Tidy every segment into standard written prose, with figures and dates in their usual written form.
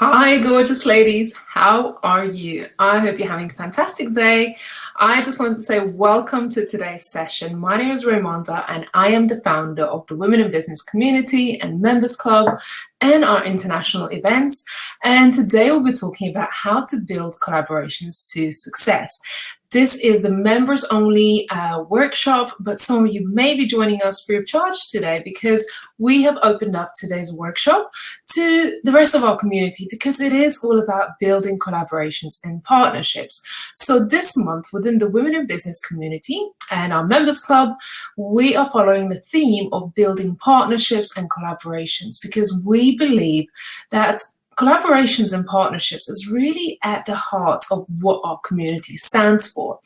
Hi, gorgeous ladies. How are you? I hope you're having a fantastic day. I just want to say welcome to today's session. My name is Raimonda, and I am the founder of the Women in Business Community and Members Club and our international events. And today we'll be talking about how to build collaborations to success. This is the members only workshop, but some of you may be joining us free of charge today because we have opened up today's workshop to the rest of our community because it is all about building collaborations and partnerships. So this month within the Women in Business community and our members club, we are following the theme of building partnerships and collaborations because we believe that collaborations and partnerships is really at the heart of what our community stands for.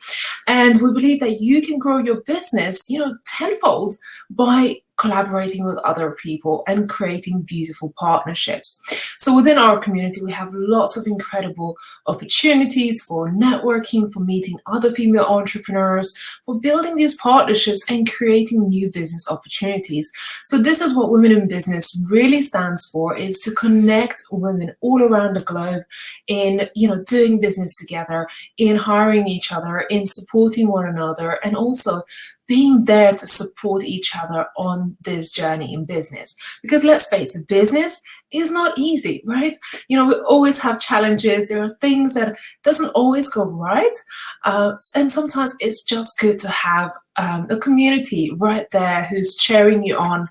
And we believe that you can grow your business, tenfold by collaborating with other people and creating beautiful partnerships. So within our community, we have lots of incredible opportunities for networking, for meeting other female entrepreneurs, for building these partnerships and creating new business opportunities. So this is what Women in Business really stands for, is to connect women all around the globe in, doing business together, in hiring each other, in supporting one another, and also being there to support each other on this journey in business. Because let's face it, business is not easy, right? We always have challenges. There are things that doesn't always go right. And sometimes it's just good to have a community right there who's cheering you on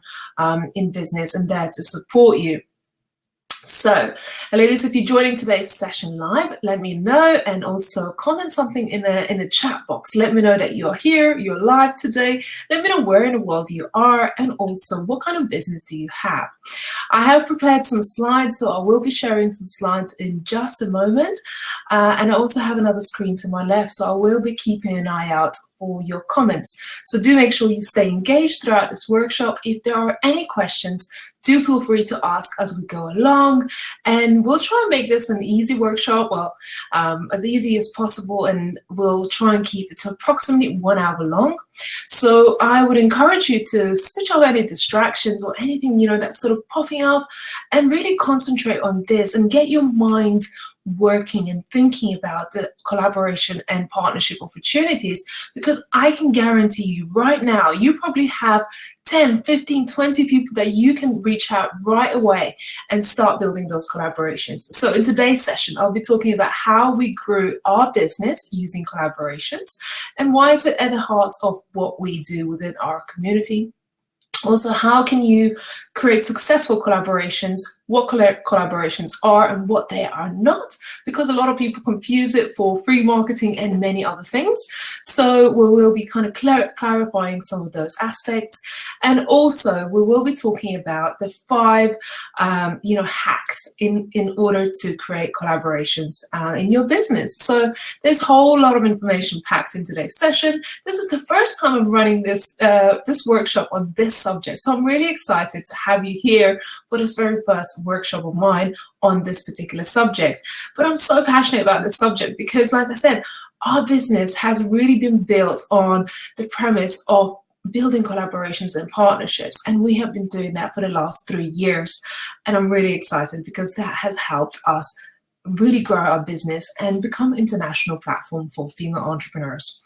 in business and there to support you. So, ladies, if you're joining today's session live, let me know, and also comment something in the chat box. Let me know that you're here, you're live today. Let me know where in the world you are, and also what kind of business do you have. I have prepared some slides, so I will be sharing some slides in just a moment. And I also have another screen to my left, so I will be keeping an eye out for your comments. So do make sure you stay engaged throughout this workshop. If there are any questions, do feel free to ask as we go along, and we'll try and make this an easy workshop, as easy as possible, and we'll try and keep it to approximately 1 hour long. So I would encourage you to switch off any distractions or anything, that's sort of popping up, and really concentrate on this and get your mind working and thinking about the collaboration and partnership opportunities, because I can guarantee you right now, you probably have 10, 15, 20 people that you can reach out right away and start building those collaborations. So in today's session, I'll be talking about how we grew our business using collaborations and why is it at the heart of what we do within our community. Also, how can you create successful collaborations, what collaborations are and what they are not, because a lot of people confuse it for free marketing and many other things. So we will be kind of clarifying some of those aspects. And also we will be talking about the 5 hacks in order to create collaborations in your business. So there's a whole lot of information packed in today's session. This is the first time I'm running this workshop on this subject. So I'm really excited to have you here for this very first workshop of mine on this particular subject. But I'm so passionate about this subject because, like I said, our business has really been built on the premise of building collaborations and partnerships, and we have been doing that for the last 3 years. And I'm really excited because that has helped us really grow our business and become an international platform for female entrepreneurs.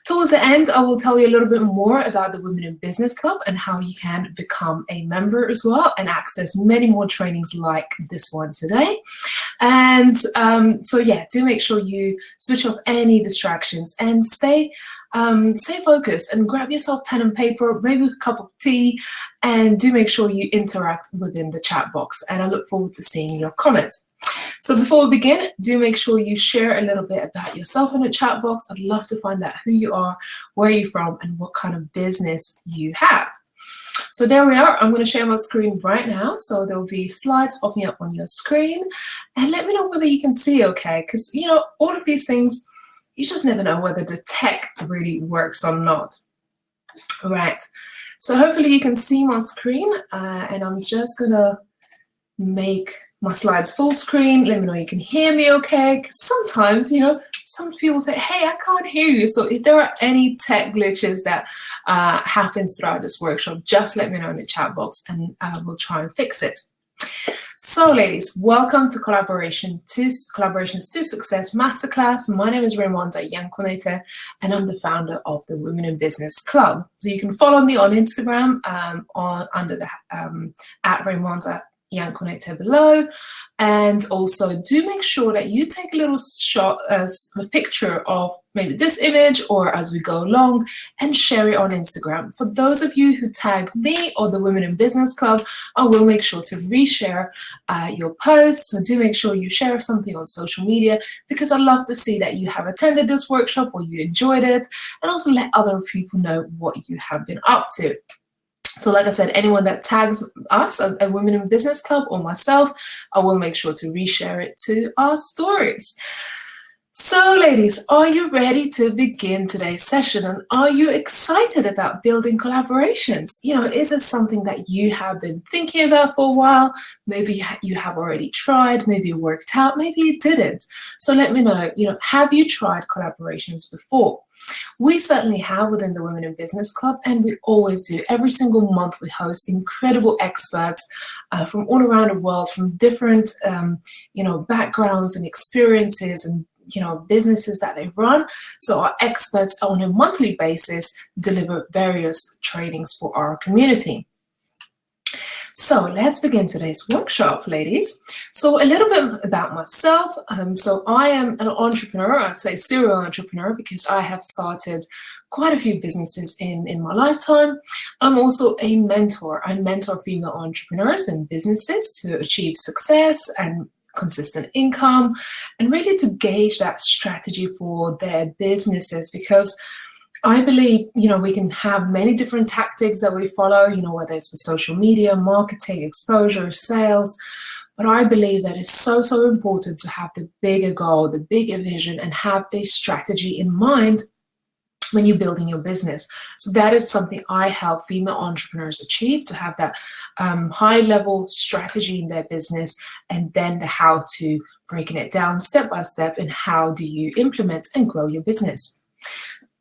Towards the end, I will tell you a little bit more about the Women in Business Club and how you can become a member as well and access many more trainings like this one today. And do make sure you switch off any distractions and stay focused and grab yourself pen and paper, maybe a cup of tea, and do make sure you interact within the chat box. And I look forward to seeing your comments. So before we begin, do make sure you share a little bit about yourself in the chat box. I'd love to find out who you are, where you're from, and what kind of business you have. So there we are. I'm going to share my screen right now. So there will be slides popping up on your screen. And let me know whether you can see okay, because, all of these things, you just never know whether the tech really works or not. All right. So hopefully you can see my screen, and I'm just going to make my slides full screen. Let me know you can hear me okay, because sometimes, some people say, hey, I can't hear you. So if there are any tech glitches that happens throughout this workshop, just let me know in the chat box and we'll try and fix it. So, ladies, welcome to Collaborations to Success Masterclass. My name is Raimonda and I'm the founder of the Women in Business Club. So you can follow me on Instagram under the at Raimonda below, and also do make sure that you take a little shot as a picture of maybe this image or as we go along and share it on Instagram. For those of you who tag me or the Women in Business Club, I will make sure to reshare your posts. So do make sure you share something on social media, because I love to see that you have attended this workshop or you enjoyed it, and also let other people know what you have been up to. So like I said, anyone that tags us at Women in Business Club or myself, I will make sure to reshare it to our stories. So ladies, are you ready to begin today's session? And are you excited about building collaborations? Is it something that you have been thinking about for a while? Maybe you have already tried, maybe it worked out, maybe it didn't. So let me know, have you tried collaborations before? We certainly have within the Women in Business Club, and we always do. Every single month we host incredible experts from all around the world, from different backgrounds and experiences and businesses that they run. So our experts on a monthly basis deliver various trainings for our community. So let's begin today's workshop, ladies. So a little bit about myself. So I am an entrepreneur. I'd say serial entrepreneur, because I have started quite a few businesses in my lifetime. I'm also a mentor. I mentor female entrepreneurs and businesses to achieve success and consistent income, and really to gauge that strategy for their businesses, because I believe, we can have many different tactics that we follow, whether it's for social media, marketing, exposure, sales. But I believe that it's so important to have the bigger goal, the bigger vision, and have a strategy in mind when you're building your business. So that is something I help female entrepreneurs achieve, to have that high level strategy in their business, and then the how to, breaking it down step by step, and how do you implement and grow your business.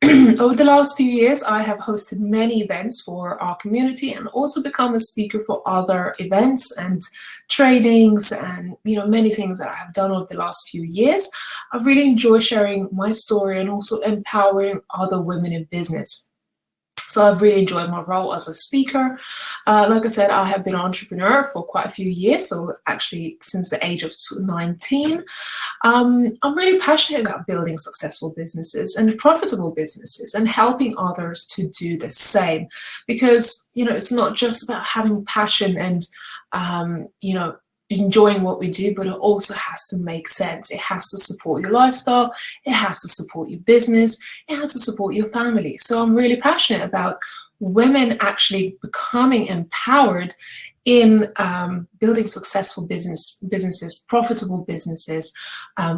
Over the last few years, I have hosted many events for our community, and also become a speaker for other events and trainings, and many things that I have done over the last few years. I really enjoy sharing my story and also empowering other women in business. So I've really enjoyed my role as a speaker. Like I said, I have been an entrepreneur for quite a few years, so actually since the age of 19. I'm really passionate about building successful businesses and profitable businesses, and helping others to do the same. Because, it's not just about having passion and, enjoying what we do, but it also has to make sense. It has to support your lifestyle. It has to support your business. It has to support your family. So I'm really passionate about women actually becoming empowered in building successful businesses, profitable businesses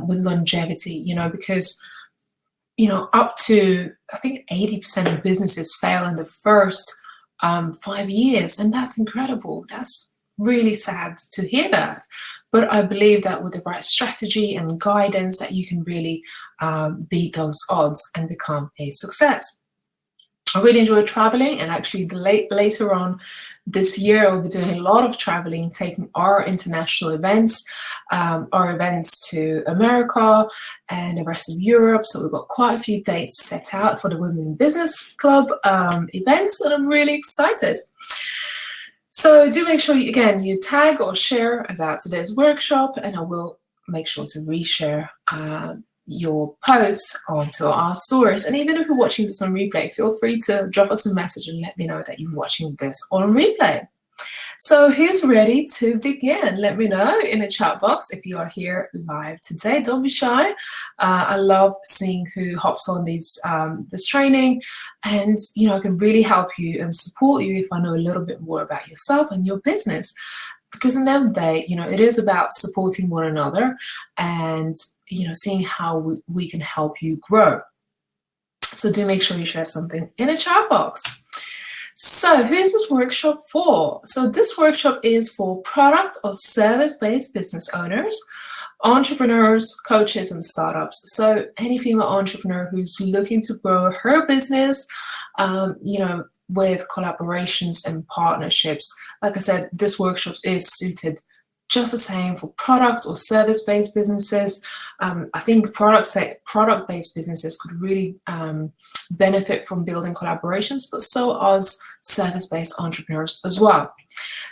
with longevity, because, up to, I think 80% of businesses fail in the first 5 years. And that's incredible. That's really sad to hear that. But I believe that with the right strategy and guidance, that you can really beat those odds and become a success. I really enjoy traveling, and actually later on this year, I'll be doing a lot of traveling, taking our international events, our events to America and the rest of Europe. So we've got quite a few dates set out for the Women in Business Club events, and I'm really excited. So do make sure you tag or share about today's workshop, and I will make sure to reshare your posts onto our stories. And even if you're watching this on replay, feel free to drop us a message and let me know that you're watching this on replay. So who's ready to begin? Let me know in the chat box if you are here live today. Don't be shy. I love seeing who hops on this training, and I can really help you and support you if I know a little bit more about yourself and your business. Because in the end of the day, it is about supporting one another and seeing how we can help you grow. So do make sure you share something in the chat box. So who's this workshop for? So this workshop is for product or service-based business owners, entrepreneurs, coaches, and startups. So any female entrepreneur who's looking to grow her business, with collaborations and partnerships. Like I said, this workshop is suited just the same for product or service-based businesses. I think product-based businesses could really benefit from building collaborations, but so as service-based entrepreneurs as well.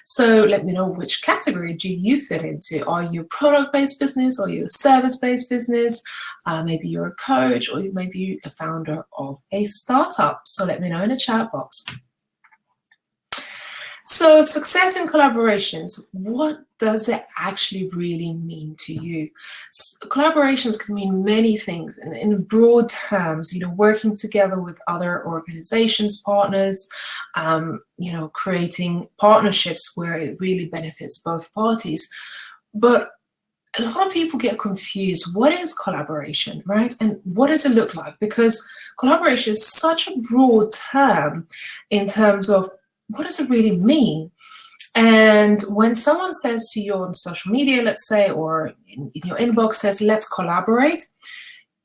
So let me know, which category do you fit into? Are you a product-based business? Are you a service-based business? Maybe you're a coach, or maybe you're a founder of a startup. So let me know in the chat box. So success in collaborations, what does it actually really mean to you? Collaborations can mean many things, and in broad terms, working together with other organizations, partners, creating partnerships where it really benefits both parties. But a lot of people get confused. What is collaboration, right? And what does it look like? Because collaboration is such a broad term in terms of what does it really mean? And when someone says to you on social media, let's say, or in your inbox says, let's collaborate,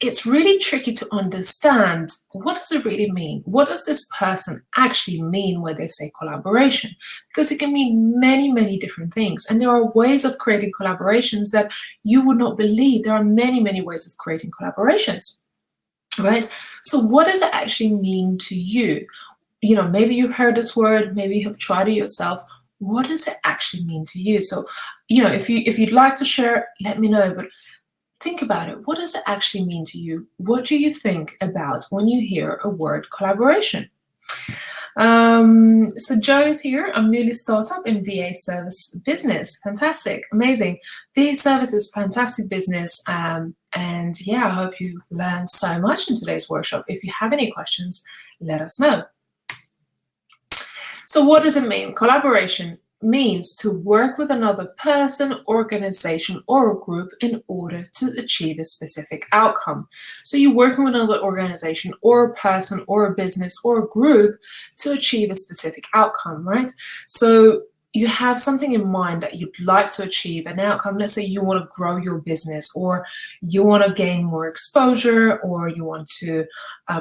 it's really tricky to understand, what does it really mean? What does this person actually mean when they say collaboration? Because it can mean many, many different things. And there are ways of creating collaborations that you would not believe. There are many, many ways of creating collaborations, right? So what does it actually mean to you? Maybe you've heard this word, maybe you have tried it yourself. What does it actually mean to you? So, if you'd like to share, let me know. But think about it. What does it actually mean to you? What do you think about when you hear a word collaboration? So Joe is here. I'm newly startup in VA service business. Fantastic, amazing. VA service is fantastic business. And yeah, I hope you learned so much in today's workshop. If you have any questions, let us know. So what does it mean? Collaboration means to work with another person, organization, or a group in order to achieve a specific outcome. So you're working with another organization or a person or a business or a group to achieve a specific outcome, right? So you have something in mind that you'd like to achieve an outcome. Let's say you want to grow your business, or you want to gain more exposure, or you want to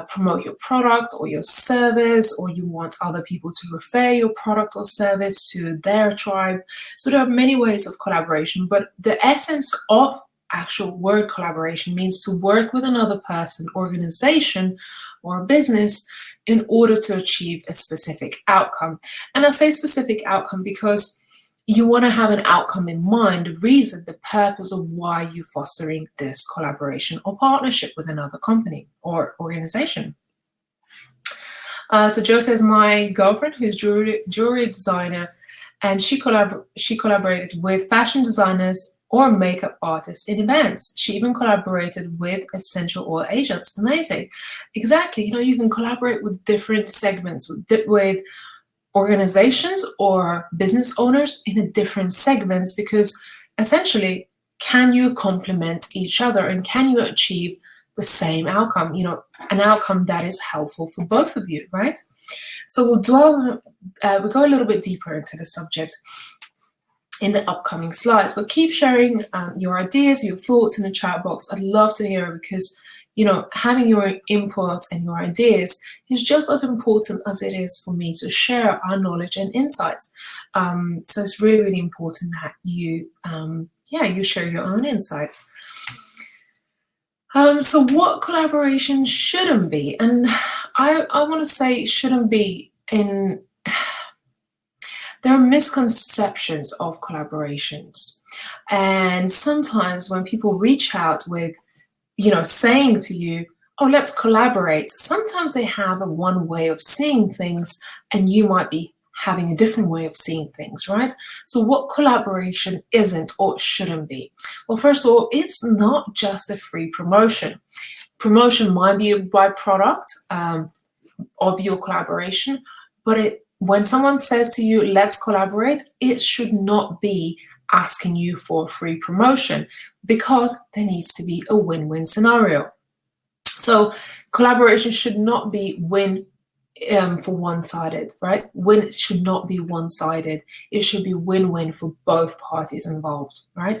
promote your product or your service, or you want other people to refer your product or service to their tribe. So there are many ways of collaboration, but the essence of actual word collaboration means to work with another person, organization, or a business in order to achieve a specific outcome. And I say specific outcome because you want to have an outcome in mind, the reason, the purpose of why you're fostering this collaboration or partnership with another company or organization. So Joe says, my girlfriend, who's jewelry designer, and she collaborated with fashion designers or makeup artists in events. She even collaborated with essential oil agents. Amazing. Exactly. You can collaborate with different segments, with organizations or business owners in a different segments, because essentially, can you complement each other and can you achieve the same outcome, an outcome that is helpful for both of you, right? So we'll go a little bit deeper into the subject in the upcoming slides, but keep sharing your ideas, your thoughts in the chat box. I'd love to hear, because having your input and your ideas is just as important as it is for me to share our knowledge and insights. So it's really, really important that you share your own insights. So what collaboration shouldn't be? And I want to say shouldn't be in... There are misconceptions of collaborations. And sometimes when people reach out with, saying to you, oh, let's collaborate, sometimes they have a one way of seeing things and you might be having a different way of seeing things, right? So what collaboration isn't or shouldn't be? Well, first of all, it's not just a free promotion. Promotion might be a byproduct of your collaboration, but when someone says to you, let's collaborate, it should not be asking you for free promotion, because there needs to be a win-win scenario. So collaboration should not be win for one-sided, right? Win should not be one-sided. It should be win-win for both parties involved, right?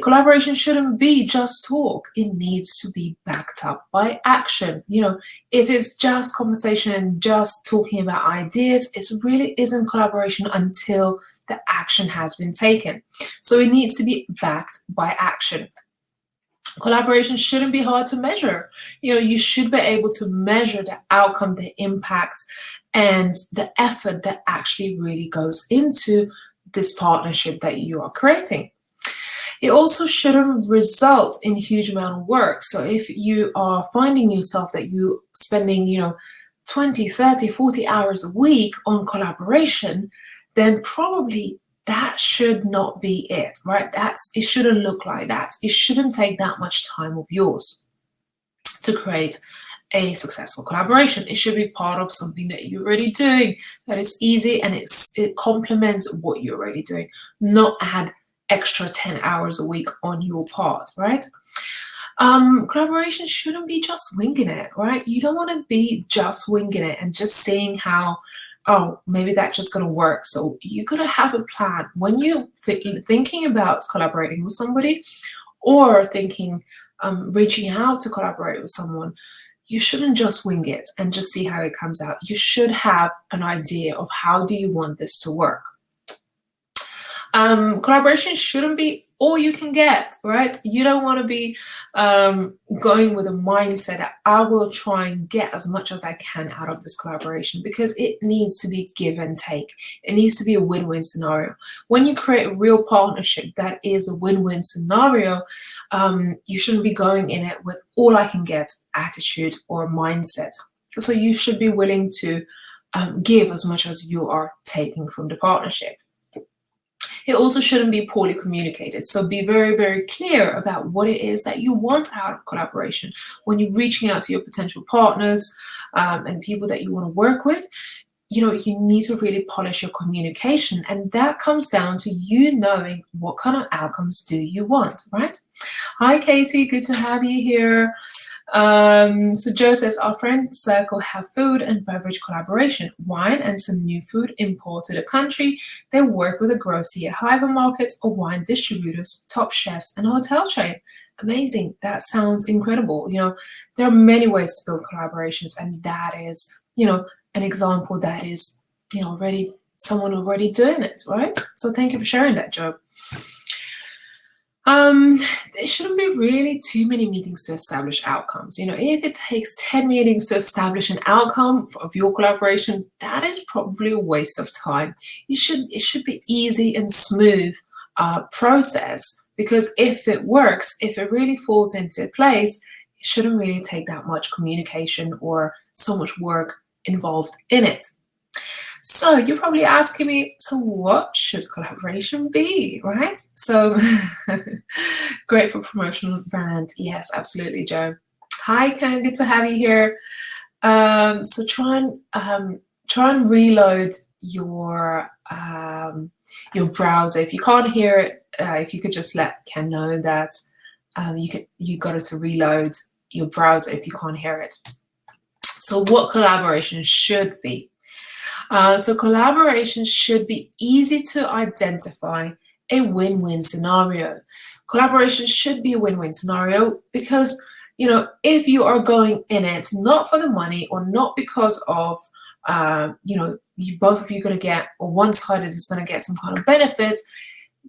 Collaboration shouldn't be just talk. It needs to be backed up by action. If it's just conversation and just talking about ideas, it really isn't collaboration until the action has been taken. So it needs to be backed by action. Collaboration shouldn't be hard to measure. You should be able to measure the outcome, the impact, and the effort that actually really goes into this partnership that you are creating. It also shouldn't result in a huge amount of work. So if you are finding yourself that you spending, 20, 30, 40 hours a week on collaboration, then probably that should not be it, right? It shouldn't look like that. It shouldn't take that much time of yours to create a successful collaboration. It should be part of something that you're already doing, that is easy, and it complements what you're already doing, not add extra 10 hours a week on your part, right? Collaboration shouldn't be just winging it, right? You don't want to be just winging it and just seeing how, oh, maybe that's just going to work. So you got to have a plan. When you thinking about collaborating with somebody or thinking, reaching out to collaborate with someone, you shouldn't just wing it and just see how it comes out. You should have an idea of how do you want this to work. Collaboration shouldn't be all you can get, right? You don't want to be going with a mindset that I will try and get as much as I can out of this collaboration, because it needs to be give and take. It needs to be a win-win scenario. When you create a real partnership that is a win-win scenario, you shouldn't be going in it with all I can get attitude or mindset. So you should be willing to give as much as you are taking from the partnership. It also shouldn't be poorly communicated. So be very, very clear about what it is that you want out of collaboration. When you're reaching out to your potential partners and people that you want to work with, you need to really polish your communication. And that comes down to you knowing what kind of outcomes do you want, right? Hi, Casey. Good to have you here. So Joe says, our friends circle have food and beverage collaboration, wine and some new food imported to the country. They work with a grocery, a hypermarket, or wine distributors, top chefs, and a hotel chain. Amazing. That sounds incredible. There are many ways to build collaborations, and that is, an example that is, someone already doing it, right? So thank you for sharing that, Joe. There shouldn't be really too many meetings to establish outcomes. If it takes 10 meetings to establish an outcome of your collaboration, that is probably a waste of time. It should be easy and smooth process, because if it works, if it really falls into place, it shouldn't really take that much communication or so much work involved in it. So you're probably asking me, so what should collaboration be, right? So great for promotional brand. Yes, absolutely, Joe. Hi, Ken, good to have you here. So try and reload your browser. If you can't hear it, if you could just let Ken know that you got it to reload your browser if you can't hear it. So what collaboration should be? So collaboration should be easy to identify, a win-win scenario. Collaboration should be a win-win scenario because, if you are going in it not for the money or not because of, both of you going to get, or one side is going to get some kind of benefit,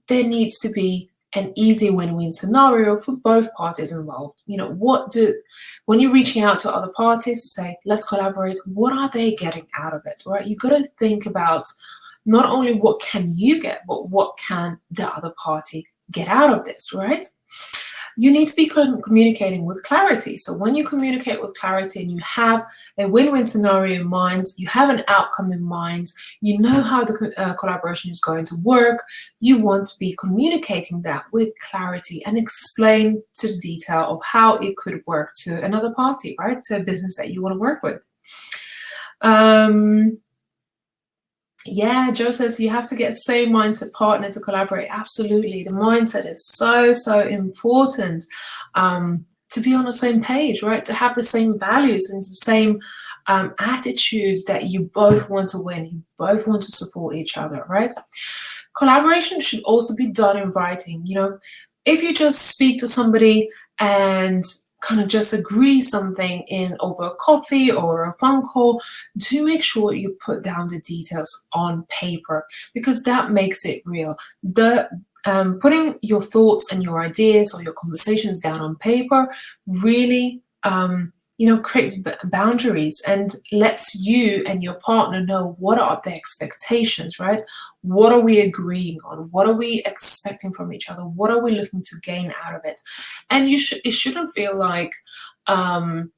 there needs to be an easy win-win scenario for both parties involved. When you're reaching out to other parties to say, let's collaborate, what are they getting out of it, right? You got to think about not only what can you get, but what can the other party get out of this, right? You need to be communicating with clarity. So when you communicate with clarity and you have a win-win scenario in mind, you have an outcome in mind, you know how the collaboration is going to work, you want to be communicating that with clarity and explain to the detail of how it could work to another party, right? To a business that you want to work with. Yeah, Joe says you have to get a same mindset partner to collaborate. Absolutely. The mindset is so, so important to be on the same page, right? To have the same values and the same attitudes that you both want to win, you both want to support each other, right? Collaboration should also be done in writing. If you just speak to somebody and kind of just agree something in over a coffee or a phone call, do make sure you put down the details on paper, because that makes it real. Putting your thoughts and your ideas or your conversations down on paper really creates boundaries and lets you and your partner know what are the expectations, right? What are we agreeing on? What are we expecting from each other? What are we looking to gain out of it? And it shouldn't feel like, oh,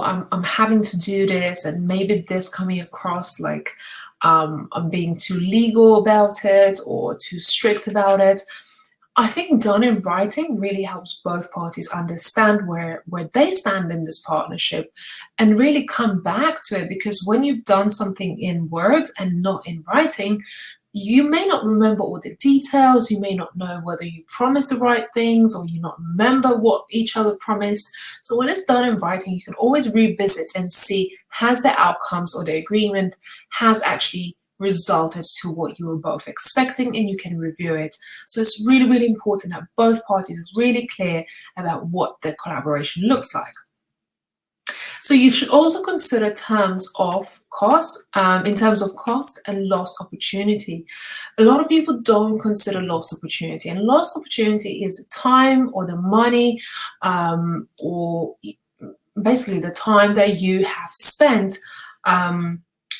I'm having to do this, and maybe this coming across like I'm being too legal about it or too strict about it. I think done in writing really helps both parties understand where they stand in this partnership and really come back to it, because when you've done something in words and not in writing, you may not remember all the details, you may not know whether you promised the right things or you not remember what each other promised. So when it's done in writing, you can always revisit and see, has the outcomes or the agreement has actually resulted to what you were both expecting, and you can review it. So it's really, really important that both parties are really clear about what the collaboration looks like. So you should also consider terms of cost, in terms of cost and lost opportunity. A lot of people don't consider lost opportunity, and lost opportunity is the time or the money, or basically the time that you have spent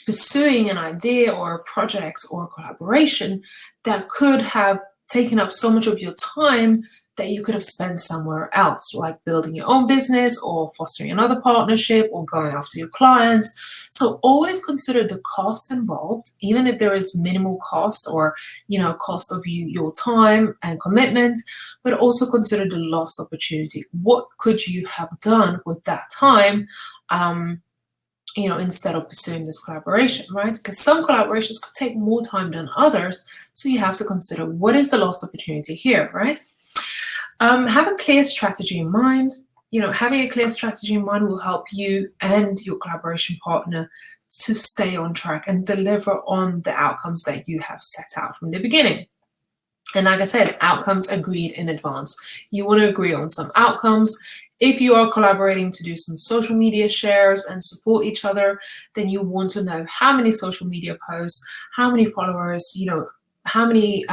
pursuing an idea or a project or a collaboration that could have taken up so much of your time that you could have spent somewhere else, like building your own business or fostering another partnership or going after your clients. So always consider the cost involved, even if there is minimal cost or cost of your time and commitment, but also consider the lost opportunity. What could you have done with that time, instead of pursuing this collaboration, right? Because some collaborations could take more time than others. So you have to consider, what is the lost opportunity here, right? Have a clear strategy in mind. Having a clear strategy in mind will help you and your collaboration partner to stay on track and deliver on the outcomes that you have set out from the beginning. And like I said, outcomes agreed in advance. You want to agree on some outcomes. If you are collaborating to do some social media shares and support each other, then you want to know how many social media posts, how many followers, how many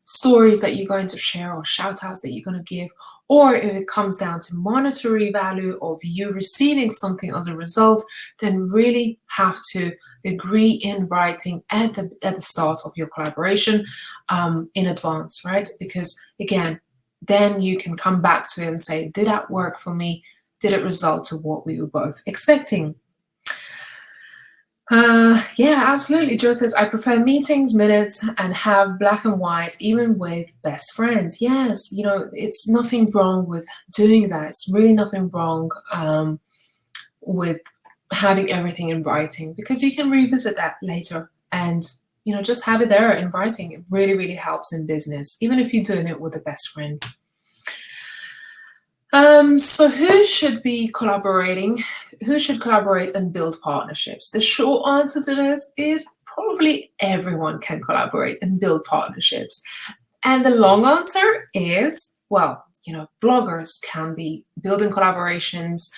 stories that you're going to share or shout outs that you're going to give. Or if it comes down to monetary value of you receiving something as a result, then really have to agree in writing at the start of your collaboration in advance, right? Because again, then you can come back to it and say, did that work for me? Did it result to what we were both expecting? Yeah, absolutely. Joe says, I prefer meetings, minutes, and have black and white, even with best friends. Yes, it's nothing wrong with doing that. It's really nothing wrong with having everything in writing, because you can revisit that later and just have it there in writing. It really, really helps in business, even if you're doing it with a best friend. So who should be collaborating? Who should collaborate and build partnerships? The short answer to this is probably everyone can collaborate and build partnerships. And the long answer is, well, bloggers can be building collaborations,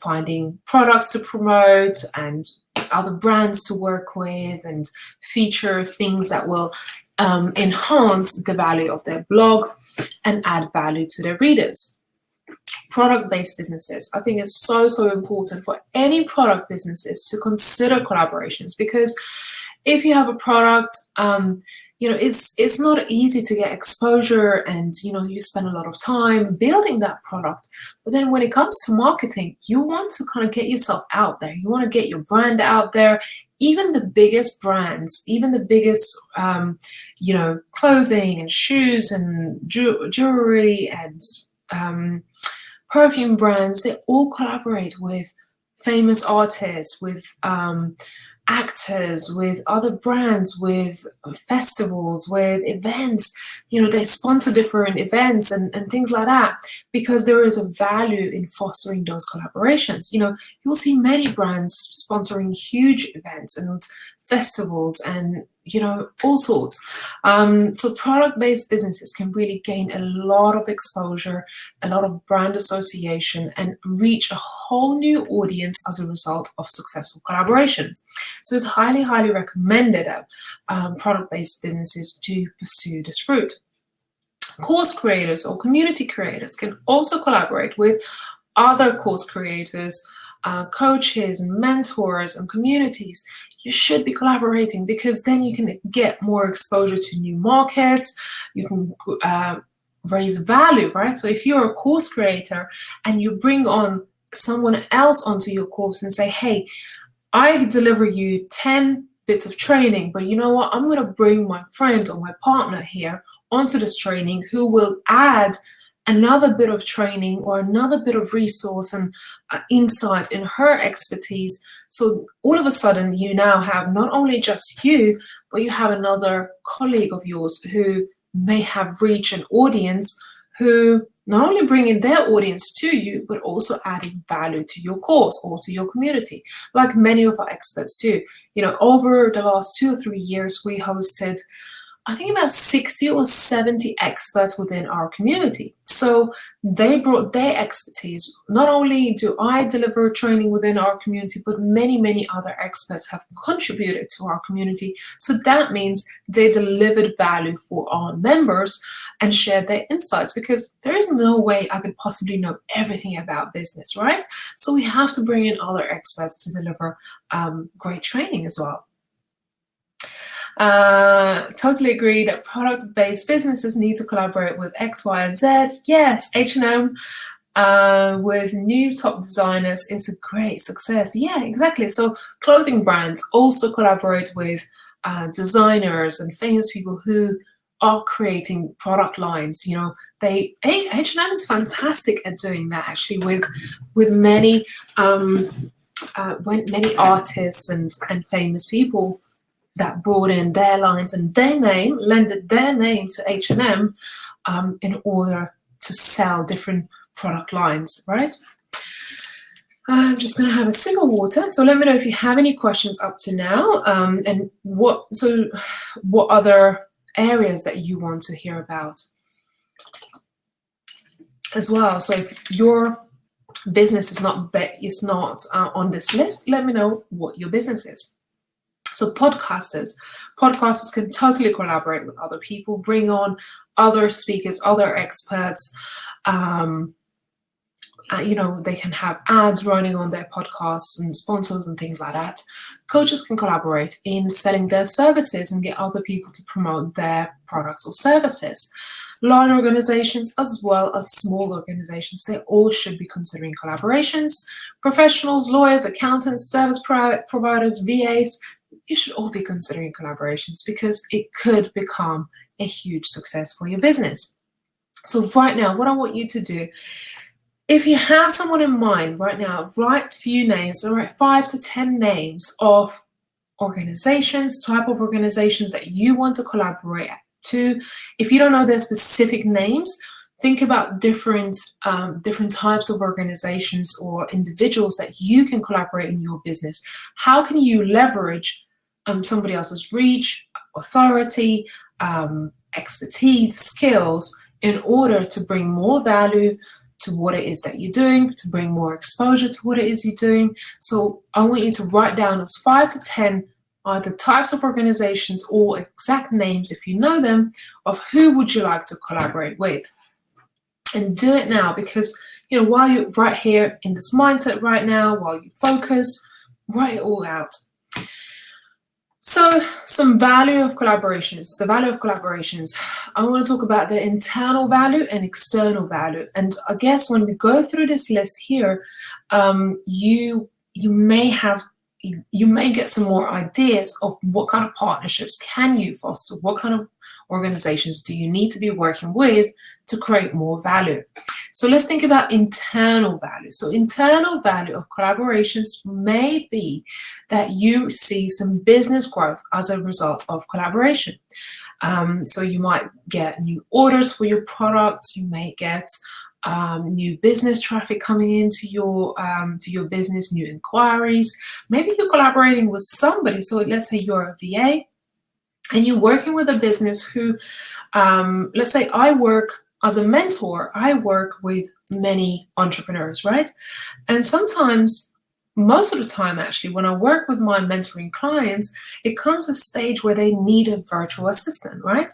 finding products to promote and other brands to work with and feature things that will enhance the value of their blog and add value to their readers. Product-based businesses, I think it's so important for any product businesses to consider collaborations, because if you have a product, it's not easy to get exposure, and you spend a lot of time building that product. But then when it comes to marketing, you want to kind of get yourself out there. You want to get your brand out there. Even the biggest brands, even the biggest clothing and shoes and jewelry and perfume brands, they all collaborate with famous artists, with actors, with other brands, with festivals, with events. They sponsor different events and things like that, because there is a value in fostering those collaborations. You'll see many brands sponsoring huge events and festivals, and all sorts. So product-based businesses can really gain a lot of exposure, a lot of brand association, and reach a whole new audience as a result of successful collaboration. So it's highly, highly recommended that product-based businesses do pursue this route. Course creators or community creators can also collaborate with other course creators, coaches and mentors and communities. You should be collaborating, because then you can get more exposure to new markets. You can raise value, right? So if you're a course creator and you bring on someone else onto your course and say, hey, I deliver you 10 bits of training, but you know what? I'm going to bring my friend or my partner here onto this training who will add another bit of training or another bit of resource and insight in her expertise. So all of a sudden, you now have not only just you, but you have another colleague of yours who may have reached an audience, who not only bringing their audience to you, but also adding value to your course or to your community, like many of our experts do. Over the last 2 or 3 years, we hosted, I think, about 60 or 70 experts within our community. So they brought their expertise. Not only do I deliver training within our community, but many, many other experts have contributed to our community. So that means they delivered value for our members and shared their insights, because there is no way I could possibly know everything about business, right? So we have to bring in other experts to deliver great training as well. Totally agree that product-based businesses need to collaborate with X, Y, Z. Yes, H&M with new top designers is a great success. Yeah, exactly. So clothing brands also collaborate with designers and famous people who are creating product lines. H&M is fantastic at doing that, actually, with many many artists and famous people that brought in their lines and lended their name to H&M in order to sell different product lines, right? I'm just going to have a sip of water. So let me know if you have any questions up to now, and what other areas that you want to hear about as well. So if your business is not on this list, let me know what your business is. So podcasters can totally collaborate with other people, bring on other speakers, other experts. They can have ads running on their podcasts and sponsors and things like that. Coaches can collaborate in selling their services and get other people to promote their products or services. Large organizations as well as small organizations, they all should be considering collaborations. Professionals, lawyers, accountants, service providers, VAs, you should all be considering collaborations, because it could become a huge success for your business. So right now, what I want you to do, if you have someone in mind right now, write a few names, or write 5 to 10 names of organizations, type of organizations that you want to collaborate to. If you don't know their specific names, think about different types of organizations or individuals that you can collaborate in your business. How can you leverage somebody else's reach, authority, expertise, skills in order to bring more value to what it is that you're doing, to bring more exposure to what it is you're doing? So I want you to write down those 5 to 10 either types of organizations or exact names, if you know them, of who would you like to collaborate with. And do it now, because while you're right here in this mindset right now, while you focus, write it all out. So some value of collaborations. The value of collaborations. I want to talk about the internal value and external value. And I guess when we go through this list here, you may get some more ideas of what kind of partnerships can you foster, what kind of organizations do you need to be working with to create more value. So let's think about internal value. So internal value of collaborations may be that you see some business growth as a result of collaboration. So you might get new orders for your products. You may get new business traffic coming into your business, new inquiries. Maybe you're collaborating with somebody. So let's say you're a VA and you're working with a business who, let's say I work as a mentor, I work with many entrepreneurs, right? And sometimes, most of the time actually, when I work with my mentoring clients, it comes a stage where they need a virtual assistant, right?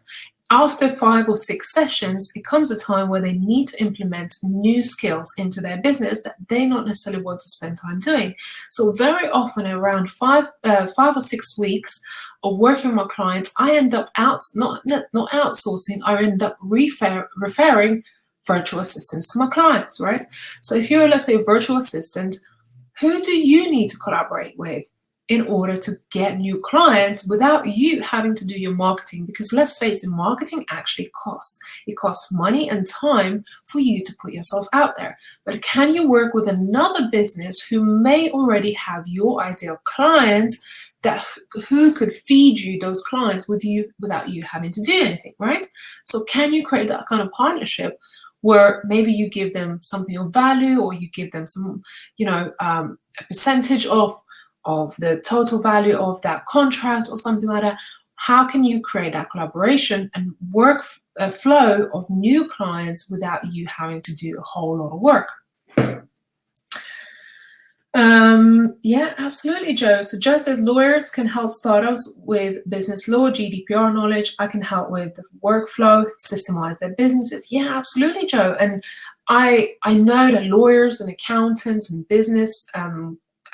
After 5 or 6 sessions, it comes a time where they need to implement new skills into their business that they not necessarily want to spend time doing. So very often around 5 or 6 weeks of working with my clients, I end up not outsourcing, I end up referring virtual assistants to my clients, right? So if you're, let's say, a virtual assistant, who do you need to collaborate with in order to get new clients without you having to do your marketing? Because let's face it, marketing actually costs. It costs money and time for you to put yourself out there. But can you work with another business who may already have your ideal client, who could feed you those clients without you having to do anything, right? So can you create that kind of partnership where maybe you give them something of value, or you give them some, a percentage of the total value of that contract or something like that? How can you create that collaboration and work a flow of new clients without you having to do a whole lot of work? Yeah, absolutely, Joe. So Joe says lawyers can help startups with business law, GDPR knowledge. I can help with the workflow, systemize their businesses. Yeah, absolutely, Joe. And I know that lawyers and accountants and business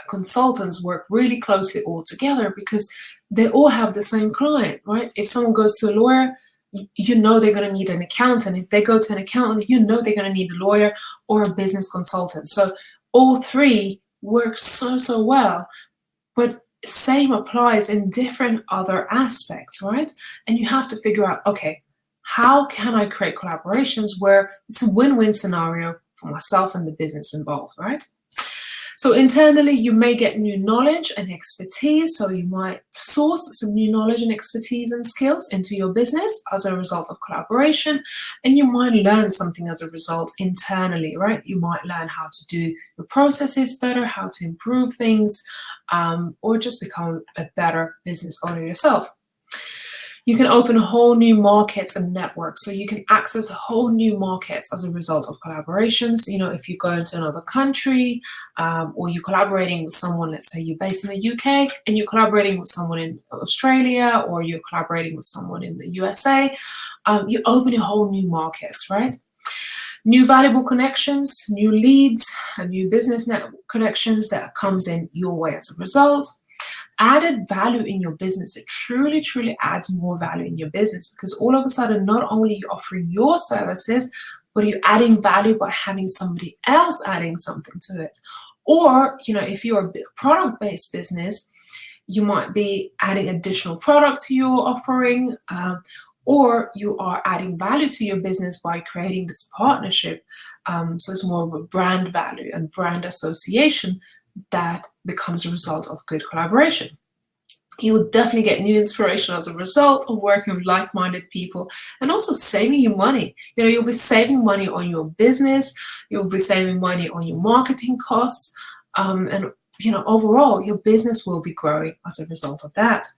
consultants work really closely all together because they all have the same client, right? If someone goes to a lawyer, you know they're going to need an accountant. If they go to an accountant, you know they're going to need a lawyer or a business consultant. So all three work so well, but same applies in different other aspects, right? And you have to figure out, okay, how can I create collaborations where it's a win-win scenario for myself and the business involved, right? So internally, you may get new knowledge and expertise. So you might source some new knowledge and expertise and skills into your business as a result of collaboration. And you might learn something as a result internally, right? You might learn how to do your processes better, how to improve things, or just become a better business owner yourself. You can open whole new markets and networks. So you can access whole new markets as a result of collaborations. If you go into another country, or you're collaborating with someone, let's say you're based in the UK and you're collaborating with someone in Australia, or you're collaborating with someone in the USA, you open a whole new markets, right? New valuable connections, new leads, and new business network connections that comes in your way as a result. Added value in your business. It truly adds more value in your business, because all of a sudden, not only are you offering your services, but you're adding value by having somebody else adding something to it. Or, if you're a product-based business, you might be adding additional product to your offering, or you are adding value to your business by creating this partnership. So it's more of a brand value and brand association that becomes a result of good collaboration. You will definitely get new inspiration as a result of working with like-minded people, and also saving you money. You'll be saving money on your business, you'll be saving money on your marketing costs, and overall your business will be growing as a result of that.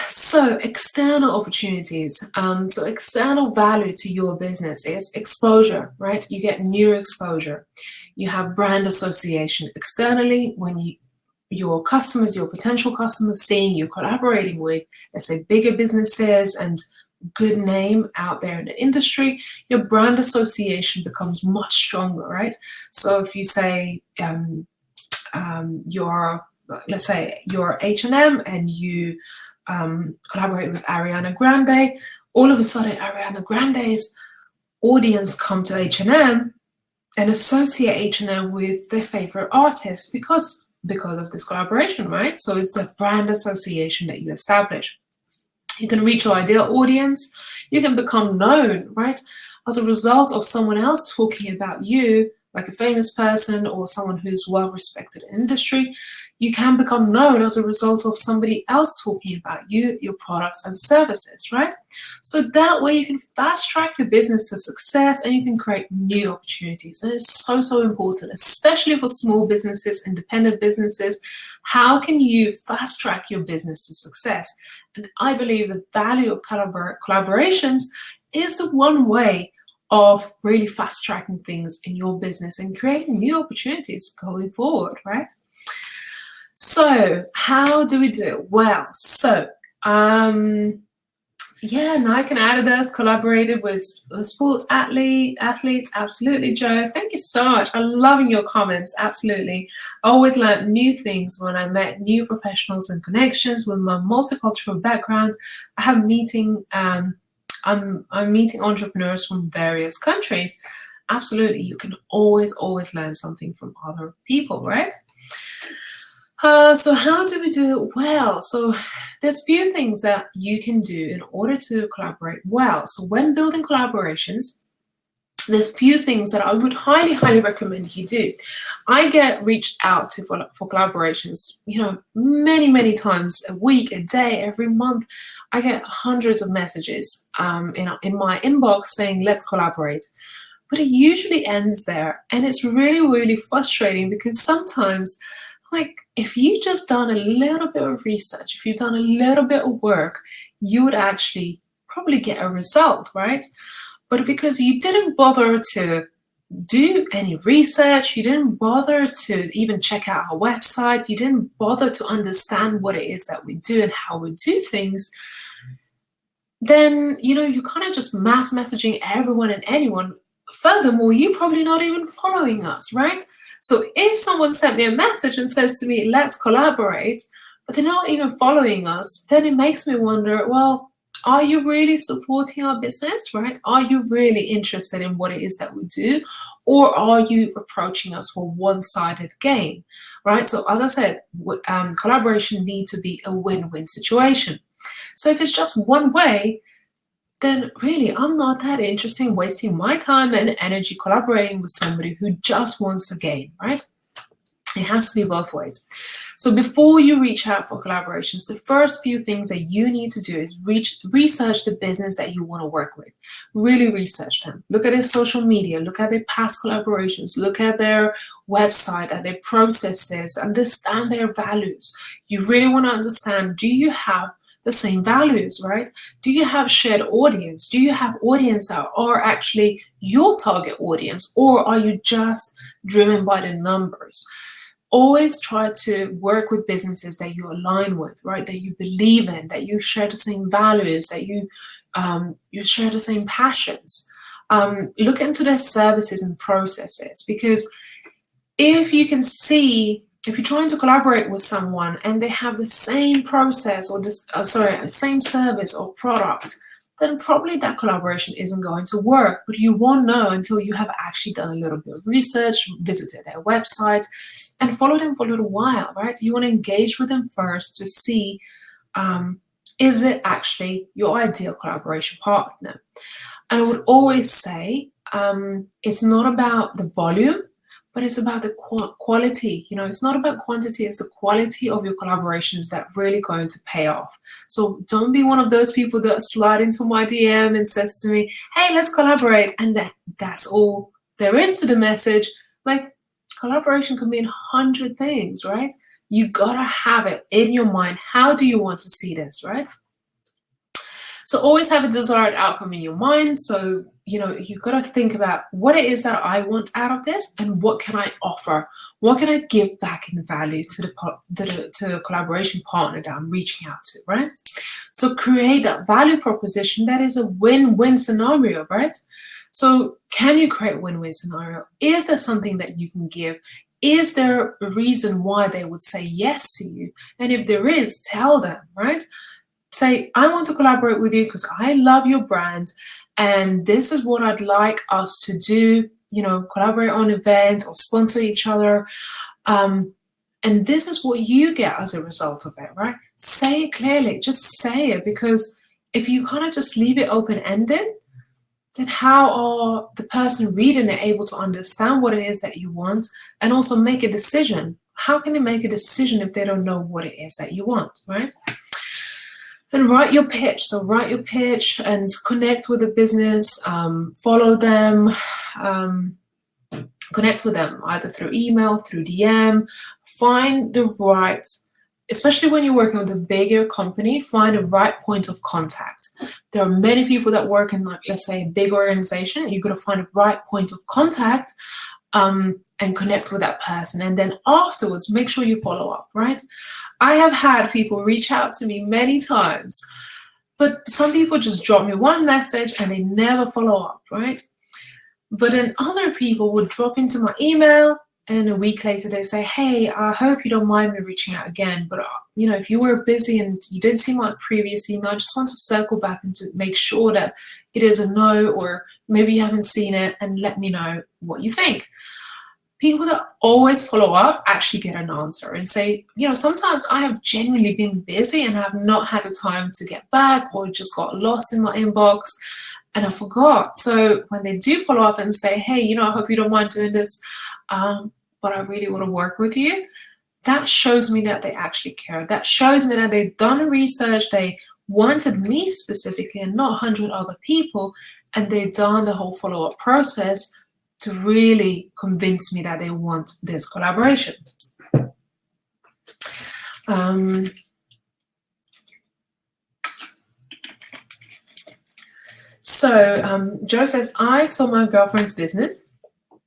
So external opportunities. So external value to your business is exposure, right? You get new exposure. You have brand association externally when your customers, your potential customers, seeing you collaborating with, let's say, bigger businesses and good name out there in the industry, your brand association becomes much stronger, right? So if you say let's say you're H&M and you collaborate with Ariana Grande, all of a sudden Ariana Grande's audience come to H&M and associate H&M with their favorite artist because of this collaboration, right? So it's the brand association that you establish. You can reach your ideal audience. You can become known, right? As a result of someone else talking about you like a famous person or someone who's well respected in industry, you can become known as a result of somebody else talking about you, your products and services, right? So that way you can fast track your business to success and you can create new opportunities. And it's so, so important, especially for small businesses, independent businesses. How can you fast track your business to success? And I believe the value of collaborations is the one way of really fast tracking things in your business and creating new opportunities going forward, right? So how do we do it? Well, so yeah, Nike and Adidas collaborated with sports athletes. Absolutely, Joe. Thank you so much. I'm loving your comments. Absolutely. I always learned new things when I met new professionals and connections with my multicultural background. I have meeting. I'm meeting entrepreneurs from various countries. Absolutely, you can always learn something from other people, right? So how do we do it well? So there's few things that you can do in order to collaborate well. So when building collaborations, there's few things that I would highly recommend you do. I get reached out to for collaborations, many times a week, a day, every month. I get hundreds of messages in my inbox saying, let's collaborate. But it usually ends there. And it's really frustrating because sometimes, like, if you just done a little bit of research, if you've done a little bit of work, you would actually probably get a result, right? But because you didn't bother to do any research, you didn't bother to even check out our website, you didn't bother to understand what it is that we do and how we do things, then, you're kind of just mass messaging everyone and anyone. Furthermore, you're probably not even following us, right? So if someone sent me a message and says to me, let's collaborate, but they're not even following us, then it makes me wonder, well, are you really supporting our business, right? Are you really interested in what it is that we do? Or are you approaching us for one-sided gain, right? So as I said, collaboration needs to be a win-win situation. So if it's just one way, then really I'm not that interested in wasting my time and energy collaborating with somebody who just wants to gain, right? It has to be both ways. So before you reach out for collaborations, the first few things that you need to do is research the business that you want to work with. Really research them. Look at their social media, look at their past collaborations, look at their website, at their processes, understand their values. You really want to understand, do you have the same values, right? Do you have shared audience? Do you have audience that are actually your target audience, or are you just driven by the numbers? Always try to work with businesses that you align with, right? That you believe in, that you share the same values, that you share the same passions. Look into their services and processes, because if you can see, if you're trying to collaborate with someone and they have the same process or same service or product, then probably that collaboration isn't going to work. But you won't know until you have actually done a little bit of research, visited their website, and follow them for a little while, right? You want to engage with them first to see, is it actually your ideal collaboration partner? And I would always say, it's not about the volume, but it's about the quality. It's not about quantity, it's the quality of your collaborations that really going to pay off. So don't be one of those people that slide into my DM and says to me, hey, let's collaborate. And that's all there is to the message. Like, collaboration can mean 100 things, right? You gotta have it in your mind. How do you want to see this, right? So always have a desired outcome in your mind. So, you've got to think about what it is that I want out of this and what can I offer? What can I give back in value to the collaboration partner that I'm reaching out to, right? So create that value proposition that is a win-win scenario, right? So can you create a win-win scenario? Is there something that you can give? Is there a reason why they would say yes to you? And if there is, tell them, right? Say, I want to collaborate with you because I love your brand and this is what I'd like us to do, collaborate on events or sponsor each other. And this is what you get as a result of it, right? Say it clearly, just say it, because if you kind of just leave it open-ended, then how are the person reading it able to understand what it is that you want and also make a decision? How can they make a decision if they don't know what it is that you want, right? And write your pitch. So write your pitch and connect with the business, follow them, connect with them either through email, through DM, find the right, especially when you're working with a bigger company, find the right point of contact. There are many people that work in, like, let's say, a big organization. You've got to find the right point of contact and connect with that person. And then afterwards, make sure you follow up, right? I have had people reach out to me many times, but some people just drop me one message and they never follow up, right? But then other people would drop into my email and a week later they say, hey, I hope you don't mind me reaching out again, but if you were busy and you didn't see my previous email, I just want to circle back and to make sure that it is a no, or maybe you haven't seen it, and let me know what you think. People that always follow up actually get an answer and say, sometimes I have genuinely been busy and have not had the time to get back, or just got lost in my inbox and I forgot. So when they do follow up and say, hey, I hope you don't mind doing this, but I really want to work with you, that shows me that they actually care. That shows me that they've done research, they wanted me specifically and not 100 other people, and they've done the whole follow-up process to really convince me that they want this collaboration. Joe says, I saw my girlfriend's business,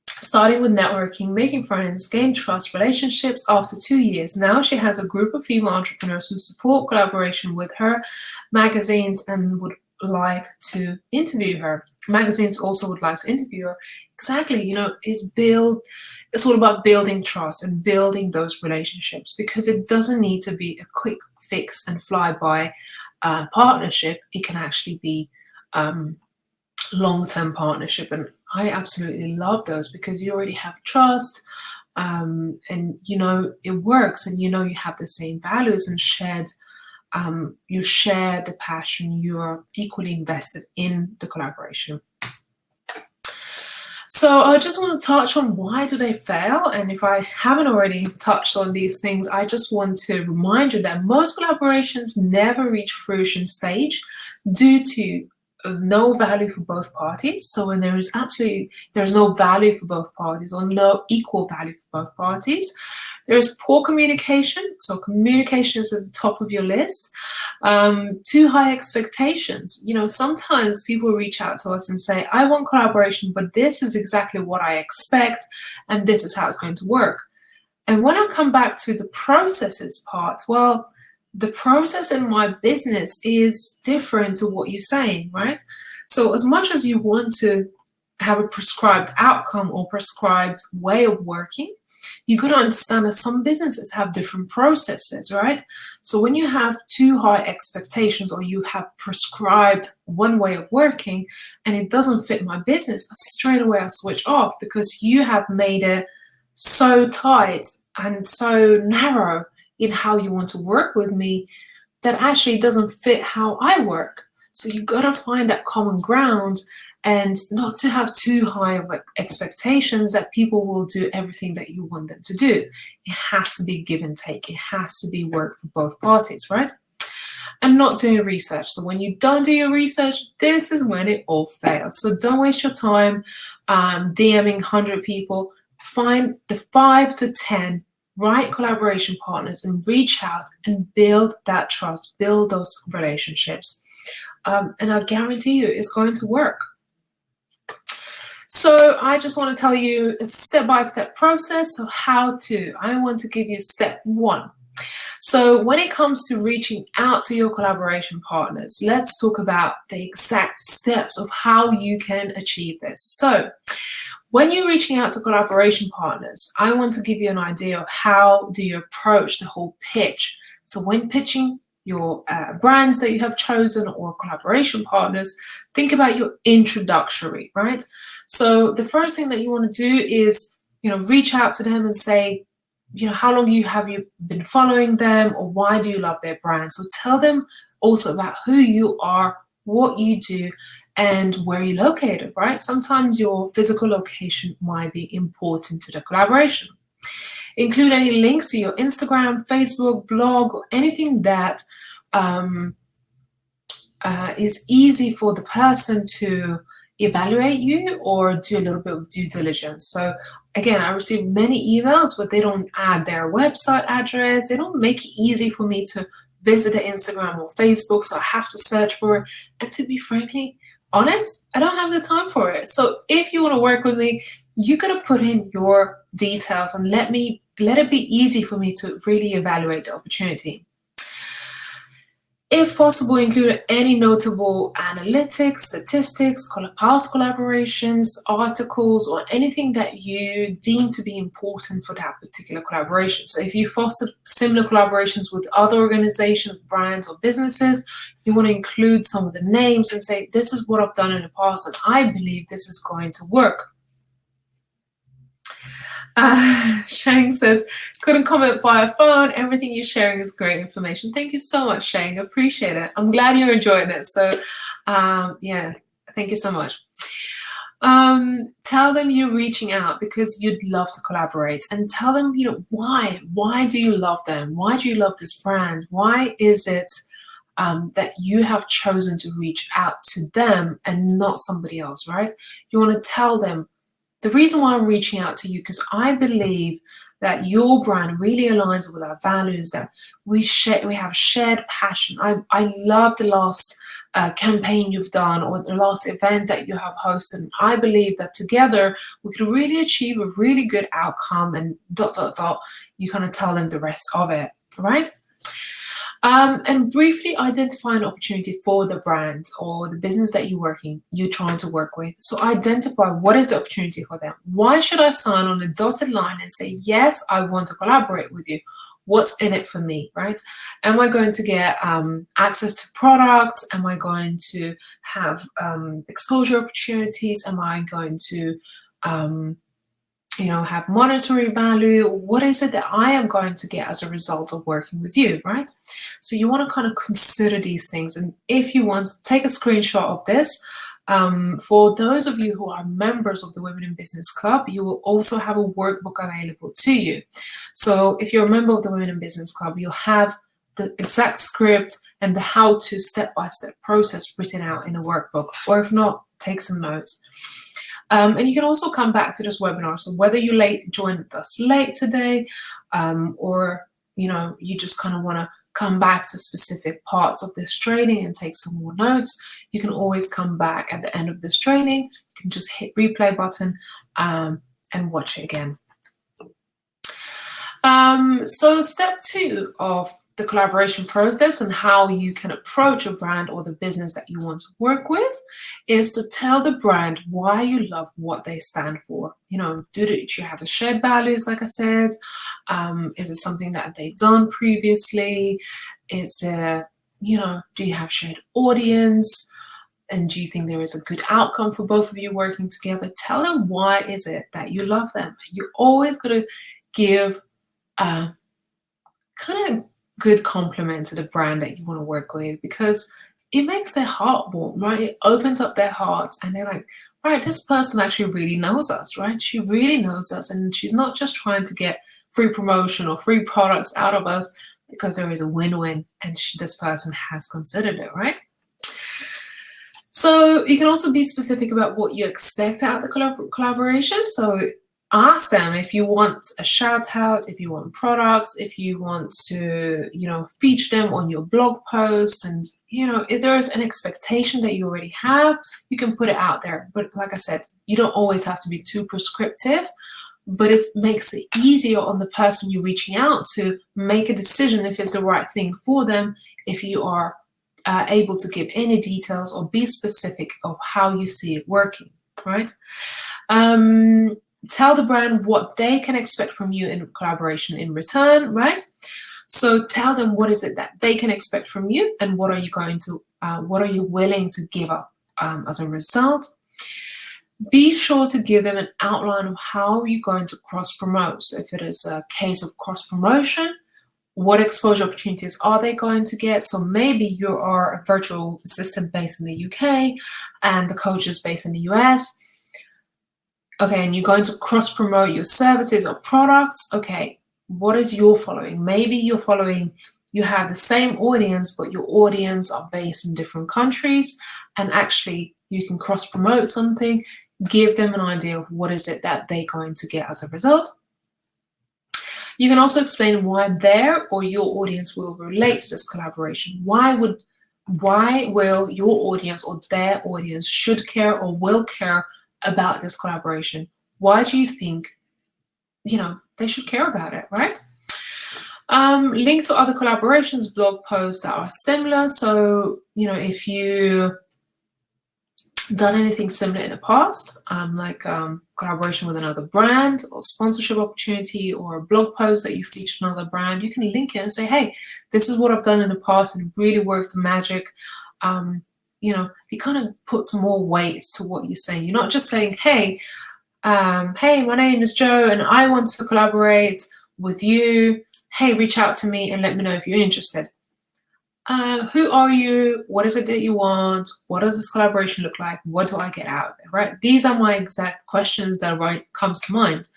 starting with networking, making friends, gain trust, relationships after 2 years. Now she has a group of female entrepreneurs who support collaboration with her magazines and would like to interview her. Magazines also would like to interview her. Exactly, it's all about building trust and building those relationships, because it doesn't need to be a quick fix and fly-by partnership. It can actually be long-term partnership, and I absolutely love those because you already have trust, and it works, and you have the same values and you share the passion, you are equally invested in the collaboration. So I just want to touch on why do they fail, and if I haven't already touched on these things, I just want to remind you that most collaborations never reach fruition stage due to no value for both parties. So when there's no value for both parties, or no equal value for both parties, there's poor communication. So communication is at the top of your list. Too high expectations. Sometimes people reach out to us and say, I want collaboration, but this is exactly what I expect, and this is how it's going to work. And when I come back to the processes part, well, the process in my business is different to what you're saying, right? So as much as you want to have a prescribed outcome or prescribed way of working, you got to understand that some businesses have different processes, right? So when you have too high expectations, or you have prescribed one way of working and it doesn't fit my business, straight away I switch off, because you have made it so tight and so narrow in how you want to work with me that actually doesn't fit how I work. So you got to find that common ground, and not to have too high of expectations that people will do everything that you want them to do. It has to be give and take. It has to be work for both parties, right? And not doing research. So when you don't do your research, this is when it all fails. So don't waste your time DMing 100 people. Find the 5 to 10 right collaboration partners and reach out and build that trust, build those relationships. And I guarantee you it's going to work. So I just want to tell you a step-by-step process. So I want to give you step 1. So when it comes to reaching out to your collaboration partners, let's talk about the exact steps of how you can achieve this. So when you're reaching out to collaboration partners, I want to give you an idea of how do you approach the whole pitch. So when pitching your brands that you have chosen or collaboration partners, think about your introductory, right? So the first thing that you want to do is, reach out to them and say, how long have you been following them, or why do you love their brand? So tell them also about who you are, what you do, and where you're located, right? Sometimes your physical location might be important to the collaboration. Include any links to your Instagram, Facebook, blog, or anything that is easy for the person to evaluate you or do a little bit of due diligence. So again, I receive many emails, but they don't add their website address. They don't make it easy for me to visit the Instagram or Facebook, so I have to search for it. And to be frankly honest, I don't have the time for it. So if you want to work with me, you gotta put in your details and let it be easy for me to really evaluate the opportunity. If possible, include any notable analytics, statistics, past collaborations, articles, or anything that you deem to be important for that particular collaboration. So if you fostered similar collaborations with other organizations, brands, or businesses, you want to include some of the names and say, this is what I've done in the past, and I believe this is going to work. Shang says, couldn't comment via phone. Everything you're sharing is great information. Thank you so much, Shang. Appreciate it. I'm glad you're enjoying it. So yeah, thank you so much. Tell them you're reaching out because you'd love to collaborate, and tell them, why do you love them? Why do you love this brand? Why is it that you have chosen to reach out to them and not somebody else, right? You want to tell them, the reason why I'm reaching out to you, because I believe that your brand really aligns with our values, that we have shared passion. I love the last campaign you've done or the last event that you have hosted. And I believe that together we could really achieve a really good outcome, and ... You kind of tell them the rest of it, right? And briefly identify an opportunity for the brand or the business that you're trying to work with. So identify what is the opportunity for them. Why should I sign on a dotted line and say, yes, I want to collaborate with you? What's in it for me, right? Am I going to get access to products? Am I going to have exposure opportunities? Am I going to have monetary value? What is it that I am going to get as a result of working with you, right? So you want to kind of consider these things. And if you want, take a screenshot of this. For those of you who are members of the Women in Business Club, you will also have a workbook available to you. So if you're a member of the Women in Business Club, you'll have the exact script and the how-to step-by-step process written out in a workbook. Or if not, take some notes. And you can also come back to this webinar. So whether you joined us late today, or you just kind of want to come back to specific parts of this training and take some more notes, you can always come back at the end of this training. You can just hit replay button and watch it again. So step 2 of the collaboration process and how you can approach a brand or the business that you want to work with is to tell the brand why you love what they stand for. Do you have the shared values, like I said? Is it something that they've done previously? Is it, do you have shared audience? And do you think there is a good outcome for both of you working together? Tell them why is it that you love them. You're always going to give kind of good compliment to the brand that you want to work with, because it makes their heart warm, right? It opens up their hearts and they're like, right, this person actually really knows us, right? She really knows us, and she's not just trying to get free promotion or free products out of us, because there is a win-win and this person has considered it, right? So you can also be specific about what you expect out of the collaboration. So ask them if you want a shout out, if you want products, if you want to, feature them on your blog post. And, if there is an expectation that you already have, you can put it out there. But like I said, you don't always have to be too prescriptive, but it makes it easier on the person you're reaching out to make a decision if it's the right thing for them, if you are able to give any details or be specific of how you see it working, right? Tell the brand what they can expect from you in collaboration in return, right? So tell them what is it that they can expect from you, and what are you willing to give up as a result. Be sure to give them an outline of how you're going to cross promote. So if it is a case of cross promotion, What exposure opportunities are they going to get? So maybe you are a virtual assistant based in the UK and the coach is based in the US. Okay, and you're going to cross promote your services or products. Okay, what is your following? Maybe you're following, you have the same audience, but your audience are based in different countries, and actually you can cross promote something, give them an idea of what is it that they're going to get as a result. You can also explain why their or your audience will relate to this collaboration. Why will your audience or their audience should care or will care about this collaboration? Why do you think, they should care about it, right? Link to other collaborations, blog posts that are similar. So, if you done anything similar in the past, like collaboration with another brand or sponsorship opportunity or a blog post that you featured another brand, you can link it and say, hey, this is what I've done in the past and it really worked magic. It kind of puts more weight to what you're saying. You're not just saying, hey, my name is Joe and I want to collaborate with you. Hey, reach out to me and let me know if you're interested. Who are you? What is it that you want? What does this collaboration look like? What do I get out of it, right? These are my exact questions that comes to mind.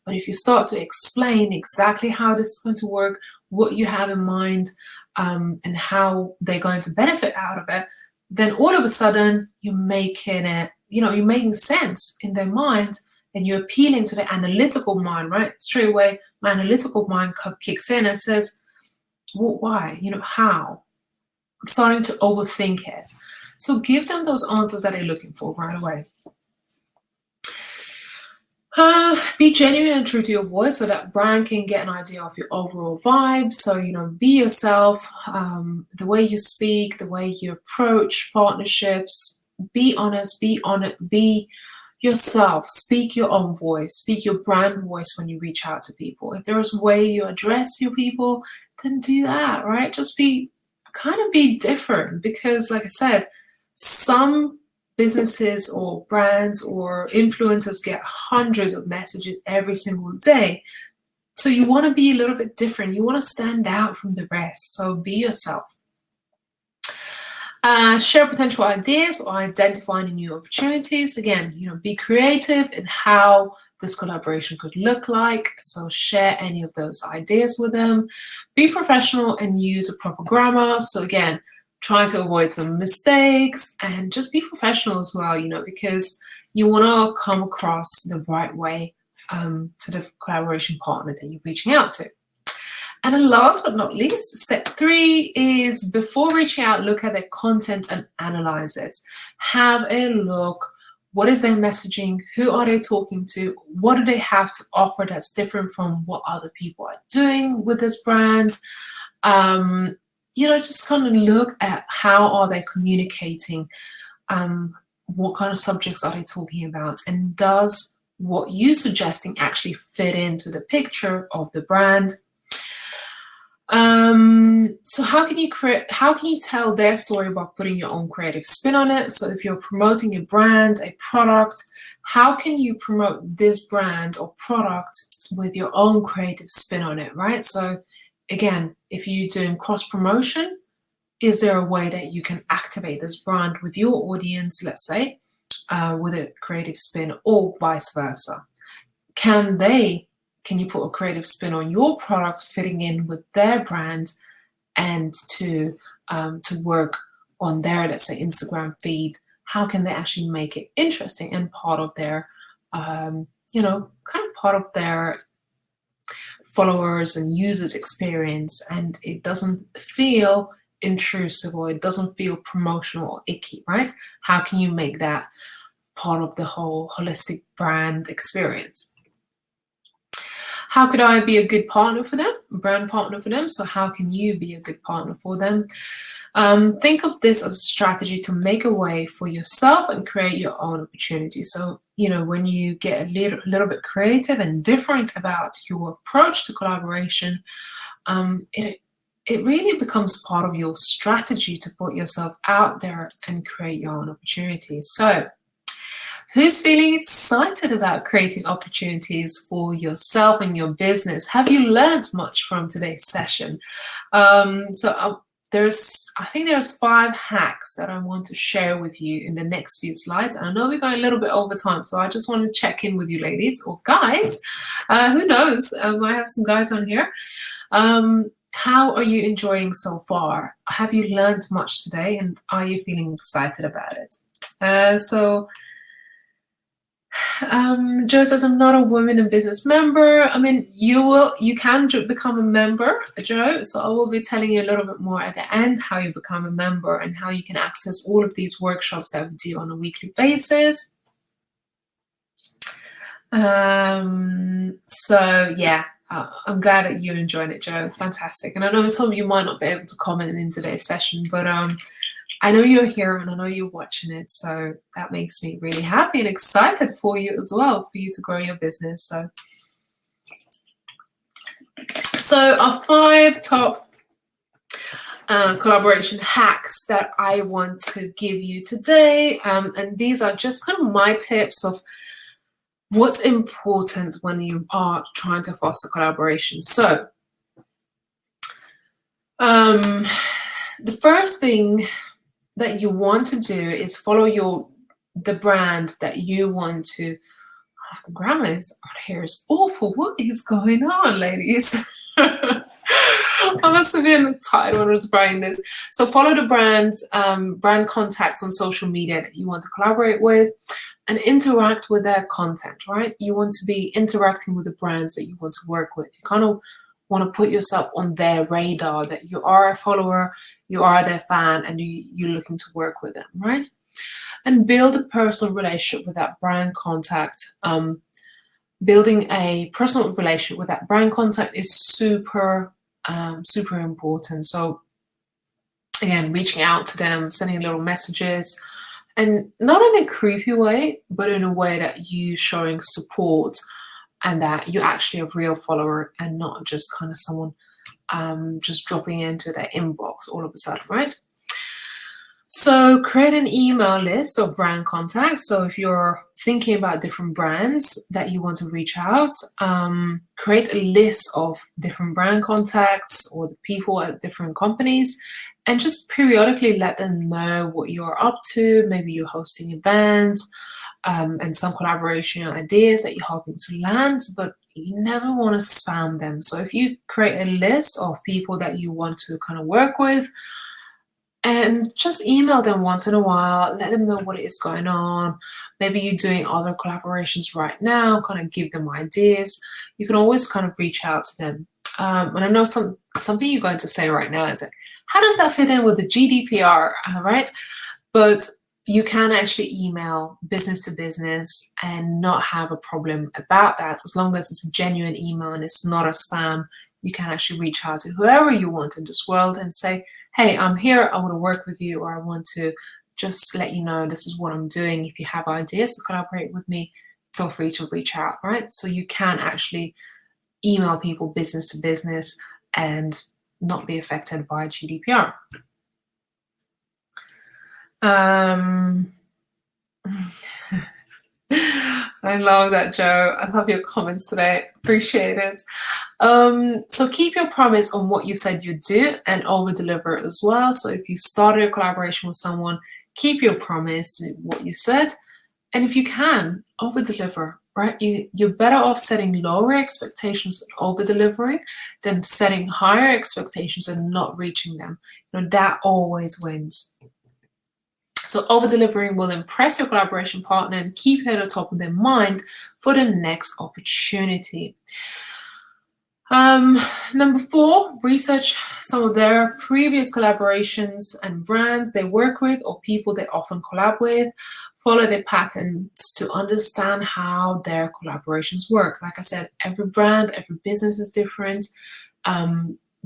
But if you start to explain exactly how this is going to work, what you have in mind, and how they're going to benefit out of it, then all of a sudden you're making it, you're making sense in their mind and you're appealing to the analytical mind, right? Straight away, my analytical mind kicks in and says, well, why? How? I'm starting to overthink it. So give them those answers that they're looking for right away. Be genuine and true to your voice so that brand can get an idea of your overall vibe. So, be yourself, the way you speak, the way you approach partnerships, be honest, be yourself, speak your own voice, speak your brand voice when you reach out to people. If there's a way you address your people, then do that, right? Just be different, because like I said, some businesses or brands or influencers get hundreds of messages every single day. So you want to be a little bit different. You want to stand out from the rest. So be yourself. Share potential ideas or identifying new opportunities. Again, be creative in how this collaboration could look like. So share any of those ideas with them. Be professional and use a proper grammar. So again, try to avoid some mistakes and just be professional as well, because you want to come across the right way to the collaboration partner that you're reaching out to. And then last but not least, step 3 is before reaching out, look at their content and analyze it. Have a look. What is their messaging? Who are they talking to? What do they have to offer that's different from what other people are doing with this brand? Just kind of look at how are they communicating? What kind of subjects are they talking about? And does what you're suggesting actually fit into the picture of the brand? So how can you tell their story by putting your own creative spin on it? So if you're promoting a brand, a product, how can you promote this brand or product with your own creative spin on it, right? So again, if you're doing cross promotion, is there a way that you can activate this brand with your audience, let's say, with a creative spin, or vice versa? Can you put a creative spin on your product fitting in with their brand and to work on their, let's say, Instagram feed? How can they actually make it interesting and part of their, part of their followers and users experience, and it doesn't feel intrusive or it doesn't feel promotional or icky, right? How can you make that part of the whole holistic brand experience? How could I be a good partner for them, brand partner for them? So how can you be a good partner for them? Think of this as a strategy to make a way for yourself and create your own opportunity. So, when you get a little bit creative and different about your approach to collaboration, it really becomes part of your strategy to put yourself out there and create your own opportunities. So Who's feeling excited about creating opportunities for yourself and your business? Have you learned much from today's session? I think there's 5 hacks that I want to share with you in the next few slides. And I know we're going a little bit over time, so I just want to check in with you ladies or guys. Who knows? I have some guys on here. How are you enjoying so far? Have you learned much today, and are you feeling excited about it? Joe says, I'm not a women in business member. I mean, you can become a member, Joe. So I will be telling you a little bit more at the end how you become a member and how you can access all of these workshops that we do on a weekly basis. I'm glad that you're enjoying it, Joe. Fantastic. And I know some of you might not be able to comment in today's session, but I know you're here and I know you're watching it, so that makes me really happy and excited for you as well, for you to grow your business. So our 5 top collaboration hacks that I want to give you today, and these are just kind of my tips of what's important when you are trying to foster collaboration. So the first thing that you want to do is follow the brand that you want to. Oh, the grammar here is awful. What is going on, ladies? I must have been tired when I was writing this. So follow the brand contacts on social media that you want to collaborate with and interact with their content, right? You want to be interacting with the brands that you want to work with. You kind of want to put yourself on their radar, that you are a follower, you are their fan, and you're looking to work with them, right? And build a personal relationship with that brand contact. Building a personal relationship with that brand contact is super important. So again, reaching out to them, sending little messages, and not in a creepy way, but in a way that you showing support and that you're actually a real follower and not just kind of someone just dropping into their inbox all of a sudden, right? So create an email list of brand contacts. So if you're thinking about different brands that you want to reach out, create a list of different brand contacts or the people at different companies, and just periodically let them know what you're up to. Maybe you're hosting events and some collaboration ideas that you're hoping to land, but you never want to spam them. So if you create a list of people that you want to kind of work with, and just email them once in a while, let them know what is going on. Maybe you're doing other collaborations right now, kind of give them ideas. You can always kind of reach out to them. And I know something you're going to say right now is that, how does that fit in with the GDPR, right? But you can actually email business to business and not have a problem about that. As long as it's a genuine email and it's not a spam, you can actually reach out to whoever you want in this world and say, hey, I'm here, I want to work with you, or I want to just let you know this is what I'm doing. If you have ideas to collaborate with me, feel free to reach out, right? So you can actually email people business to business and not be affected by GDPR. I love that, Joe. I love your comments today. Appreciate it. So keep your promise on what you said you'd do and over-deliver as well. So if you started a collaboration with someone, keep your promise to what you said. And if you can, over-deliver, right? You're better off setting lower expectations and over-delivering than setting higher expectations and not reaching them. You know, that always wins. So over-delivering will impress your collaboration partner and keep you at the top of their mind for the next opportunity. Number 4, research some of their previous collaborations and brands they work with or people they often collab with. Follow their patterns to understand how their collaborations work. Like I said, every brand, every business is different.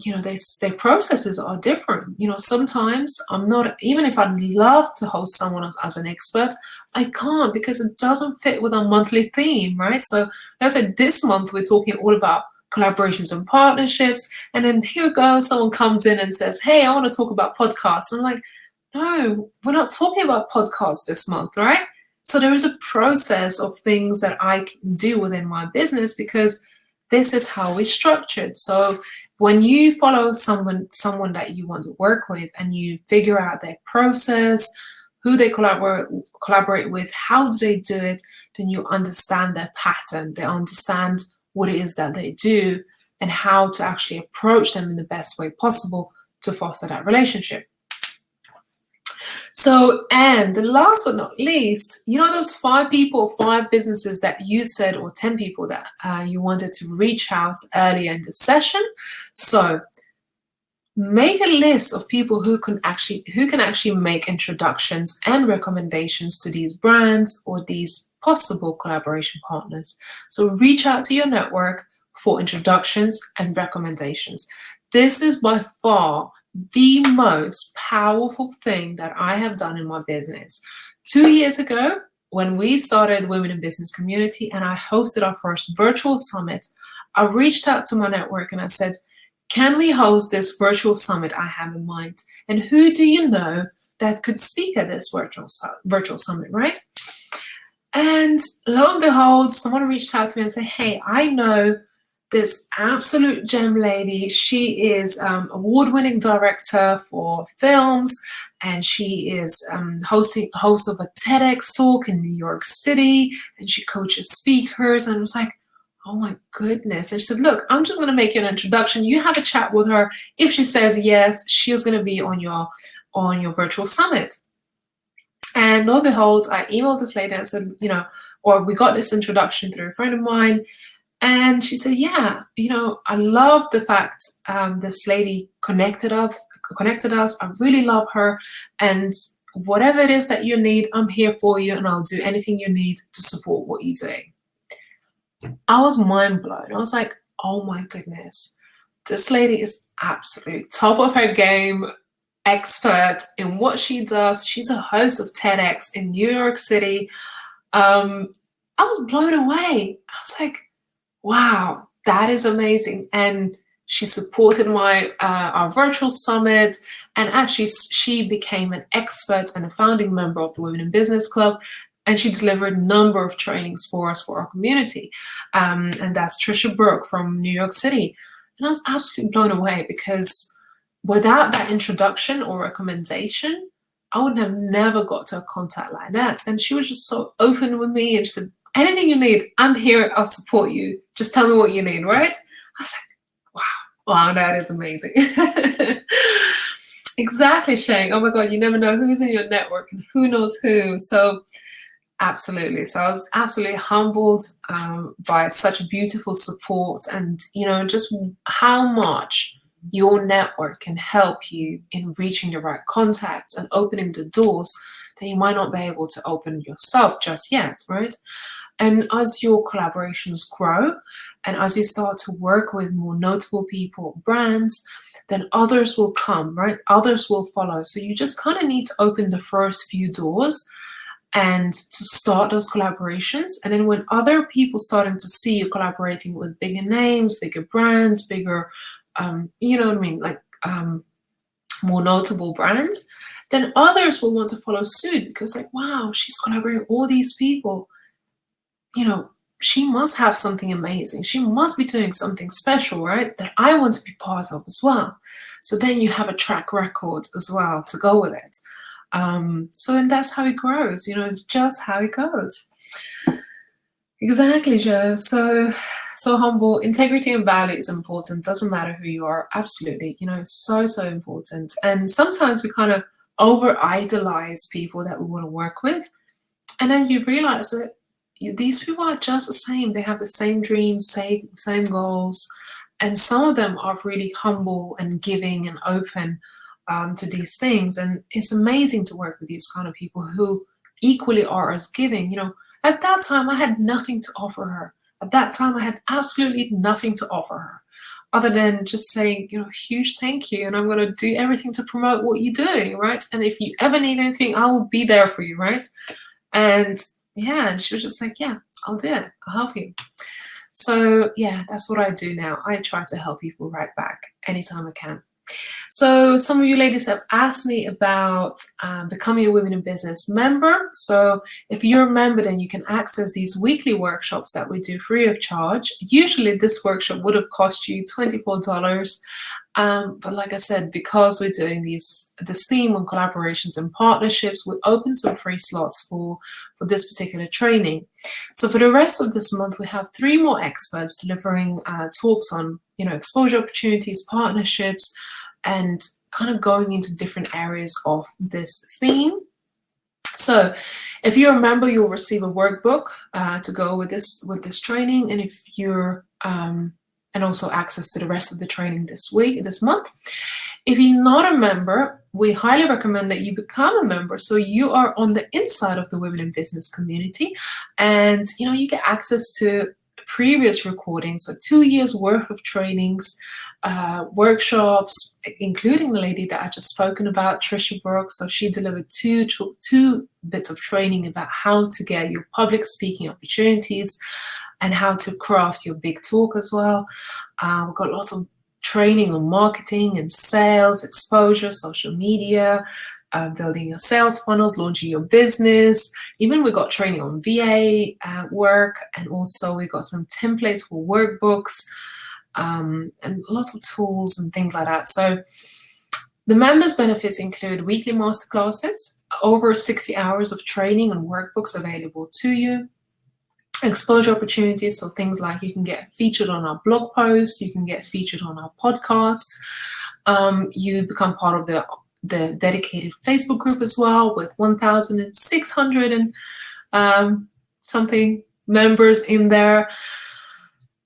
You know, their processes are different. You know, sometimes I'm not, even if I'd love to host someone as an expert, I can't because it doesn't fit with our monthly theme, right? So like I said, this month we're talking all about collaborations and partnerships. And then here goes, someone comes in and says, hey, I want to talk about podcasts. I'm like, no, we're not talking about podcasts this month, right? So there is a process of things that I can do within my business because this is how we structured. So when you follow someone that you want to work with and you figure out their process, who they collaborate with, how do they do it, then you understand their pattern. They understand what it is that they do and how to actually approach them in the best way possible to foster that relationship. So, and last but not least, you know those 5 people, 5 businesses that you said, or 10 people that you wanted to reach out earlier in the session. So make a list of people who can actually make introductions and recommendations to these brands or these possible collaboration partners. So reach out to your network for introductions and recommendations. This is by far the most powerful thing that I have done in my business. 2 years ago, when we started Women in Business Community and I hosted our first virtual summit, I reached out to my network and I said, can we host this virtual summit I have in mind? And who do you know that could speak at this virtual summit, right? And lo and behold, someone reached out to me and said, hey, I know this absolute gem lady. She is award-winning director for films, and she is host of a TEDx talk in New York City, and she coaches speakers. And I was like, oh my goodness. And she said, look, I'm just going to make you an introduction. You have a chat with her. If she says yes, she's going to be on your virtual summit. And lo and behold, I emailed this lady and said, or we got this introduction through a friend of mine. And she said, yeah, I love the fact this lady connected us. I really love her. And whatever it is that you need, I'm here for you. And I'll do anything you need to support what you're doing. I was mind blown. I was like, oh my goodness, this lady is absolutely top of her game, expert in what she does. She's a host of TEDx in New York City. I was blown away. I was like, wow, that is amazing. And she supported our virtual summit. And actually, she became an expert and a founding member of the Women in Business Club. And she delivered a number of trainings for us, for our community. And that's Trisha Brooke from New York City. And I was absolutely blown away because without that introduction or recommendation, I would have never got to a contact like that. And she was just so open with me and she said, anything you need, I'm here, I'll support you. Just tell me what you need, right? I was like, wow, that is amazing. Exactly, Shane. Oh my God, you never know who's in your network and who knows who. So absolutely. So I was absolutely humbled by such beautiful support and, just how much your network can help you in reaching the right contacts and opening the doors that you might not be able to open yourself just yet, right? And as your collaborations grow and as you start to work with more notable people, brands, then others will come, right? Others will follow. So you just kind of need to open the first few doors and to start those collaborations. And then when other people starting to see you collaborating with bigger names, bigger brands, bigger, more notable brands, then others will want to follow suit because like, wow, she's collaborating with all these people. She must have something amazing. She must be doing something special, right? That I want to be part of as well. So then you have a track record as well to go with it. And that's how it grows, just how it goes. Exactly, Joe. So humble. Integrity and value is important. Doesn't matter who you are. Absolutely. So important. And sometimes we kind of over-idolize people that we want to work with. And then you realize that these people are just the same. They have the same dreams, same goals. And some of them are really humble and giving and open to these things. And it's amazing to work with these kind of people who equally are as giving. At that time, I had nothing to offer her. At that time, I had absolutely nothing to offer her other than just saying, huge thank you. And I'm going to do everything to promote what you're doing, right? And if you ever need anything, I'll be there for you, right? And she was just like, yeah, I'll do it. I'll help you. So yeah, that's what I do now. I try to help people right back anytime I can. So some of you ladies have asked me about becoming a Women in Business member. So if you're a member, then you can access these weekly workshops that we do free of charge. Usually this workshop would have cost you $24. But like I said, because we're doing this theme on collaborations and partnerships, we open some free slots for this particular training. So for the rest of this month, we have 3 more experts delivering talks on, exposure opportunities, partnerships, and kind of going into different areas of this theme. So if you're a member, you'll receive a workbook to go with this training, and if you're and also access to the rest of the training this month. If you're not a member, we highly recommend that you become a member so you are on the inside of the Women in Business community, and you get access to previous recordings, so 2 years worth of trainings, workshops, including the lady that I just spoken about, Trisha Brooks. So she delivered two bits of training about how to get your public speaking opportunities and how to craft your big talk as well. We've got lots of training on marketing and sales, exposure, social media, building your sales funnels, launching your business. Even we got training on VA work, and also we got some templates for workbooks, and lots of tools and things like that. So the members' benefits include weekly masterclasses, over 60 hours of training and workbooks available to you. Exposure opportunities, so things like you can get featured on our blog posts, you can get featured on our podcast, you become part of the dedicated Facebook group as well, with 1,600 and something members in there.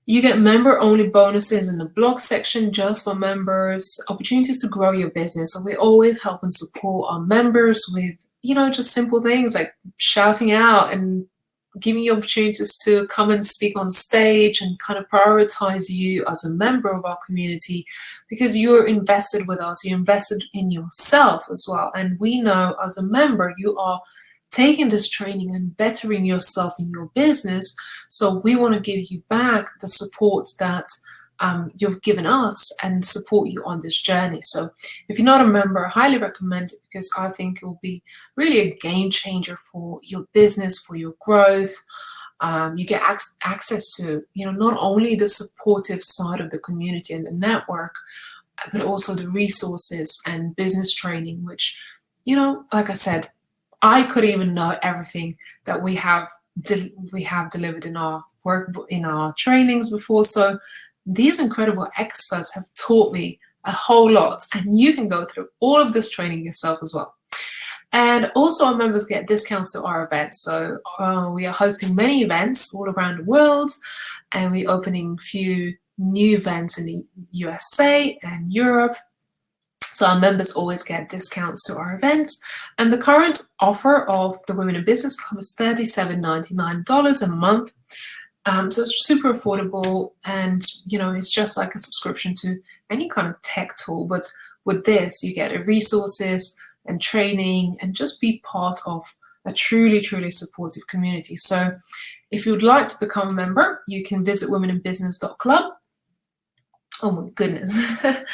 You get member-only bonuses in the blog section just for members, opportunities to grow your business. So we always help and support our members with, just simple things like shouting out and giving you opportunities to come and speak on stage, and kind of prioritize you as a member of our community, because you're invested with us, you're invested in yourself as well. And we know as a member, you are taking this training and bettering yourself in your business. So we want to give you back the support that you've given us and support you on this journey. So if you're not a member, I highly recommend it, because I think it will be really a game changer for your business, for your growth. You get access to, not only the supportive side of the community and the network, but also the resources and business training, which, like I said, I couldn't even know everything that we have delivered in our work, in our trainings before. So these incredible experts have taught me a whole lot, and you can go through all of this training yourself as well. And also our members get discounts to our events. So we are hosting many events all around the world, and we're opening a few new events in the USA and Europe. So our members always get discounts to our events. And the current offer of the Women in Business Club is $37.99 a month. So it's super affordable, and it's just like a subscription to any kind of tech tool, but with this you get resources and training and just be part of a truly supportive community. So if you would like to become a member, you can visit womeninbusiness.club. Oh my goodness, that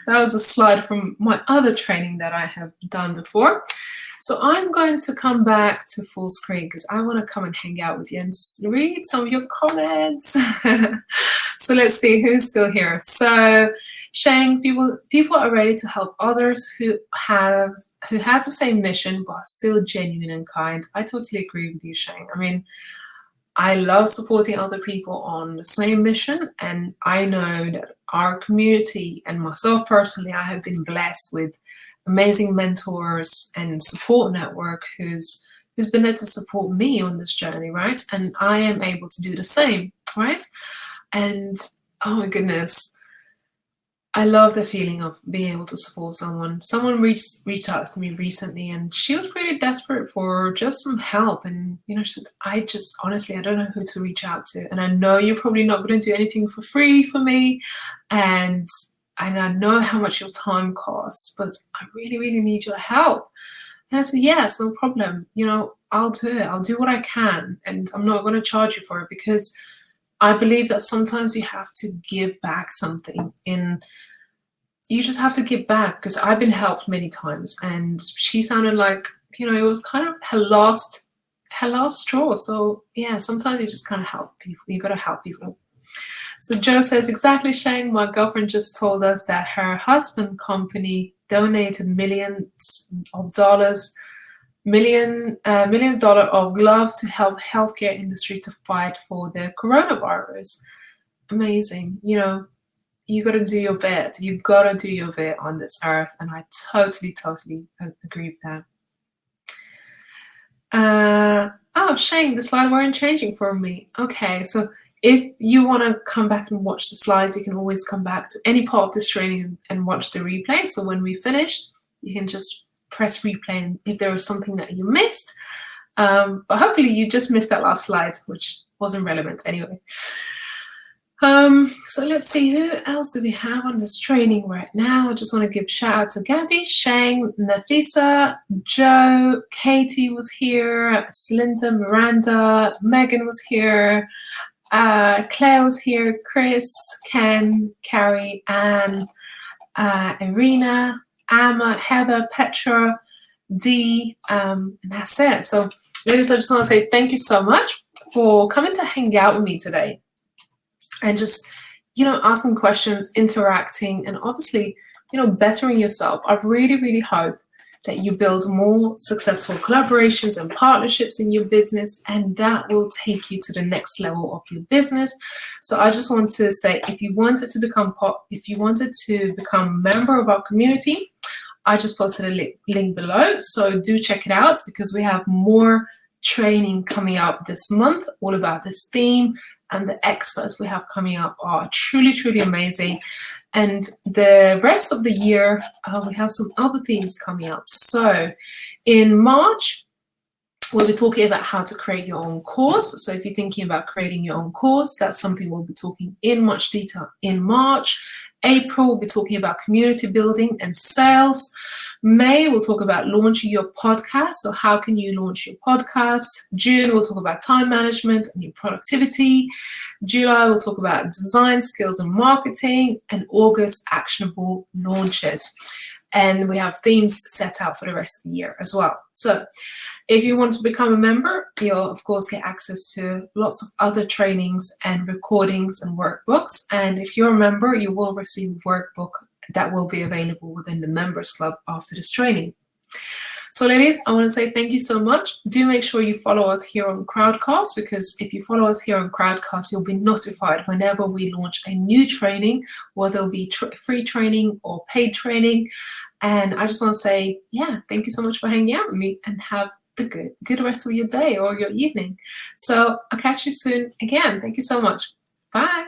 was a slide from my other training that I have done before. So I'm going to come back to full screen because I want to come and hang out with you and read some of your comments. So let's see who's still here. So Shane, people are ready to help others who has the same mission but are still genuine and kind. I totally agree with you, Shane. I mean, I love supporting other people on the same mission, and I know that our community and myself personally, I have been blessed with amazing mentors and support network who's been there to support me on this journey, right? And I am able to do the same, right? And oh my goodness, I love the feeling of being able to support someone. Someone reached out to me recently, and she was pretty desperate for just some help. And she said, I don't know who to reach out to. And I know you're probably not going to do anything for free for me. And I know how much your time costs, but I really need your help. And I said, yes, no problem. I'll do it. I'll do what I can. And I'm not going to charge you for it, because I believe that sometimes you have to give back something in you just have to give back, because I've been helped many times, and she sounded like, it was kind of her last straw. So yeah, sometimes you just kind of help people. You got to help people. So Joe says, exactly, Shane. My girlfriend just told us that her husband company donated millions of dollars of gloves to help healthcare industry to fight for the coronavirus. Amazing. You got to do your bit. You got to do your bit on this earth. And I totally agree with that. Oh, Shane, the slide weren't changing for me. Okay, so if you want to come back and watch the slides, you can always come back to any part of this training and watch the replay. So when we finished, you can just press replay and if there was something that you missed. But hopefully you just missed that last slide, which wasn't relevant anyway. So let's see, who else do we have on this training right now? I just want to give shout out to Gabby, Shane, Nafisa, Joe, Katie was here, Slinda, Miranda, Megan was here, Claire was here, Chris, Ken, Carrie, Anne, Irina, Amma, Heather, Petra, Dee, and that's it. So ladies, I just want to say thank you so much for coming to hang out with me today. And just, asking questions, interacting, and obviously, bettering yourself. I really hope that you build more successful collaborations and partnerships in your business, and that will take you to the next level of your business. So I just want to say, if you wanted to become a member of our community, I just posted a link below. So do check it out, because we have more training coming up this month all about this theme. And the experts we have coming up are truly amazing. And the rest of the year, we have some other themes coming up. So in March, we'll be talking about how to create your own course. So if you're thinking about creating your own course, that's something we'll be talking in much detail in March. April, we'll be talking about community building and sales. May, we'll talk about launching your podcast. So how can you launch your podcast? June, we'll talk about time management and your productivity. July, we'll talk about design skills and marketing. And August, actionable launches. And we have themes set out for the rest of the year as well. So if you want to become a member, you'll of course get access to lots of other trainings and recordings and workbooks. And if you're a member, you will receive a workbook that will be available within the members club after this training. So ladies, I want to say thank you so much. Do make sure you follow us here on Crowdcast, because if you follow us here on Crowdcast, you'll be notified whenever we launch a new training, whether it'll be free training or paid training. And I just want to say, thank you so much for hanging out with me, and have the good rest of your day or your evening. So I'll catch you soon again. Thank you so much. Bye.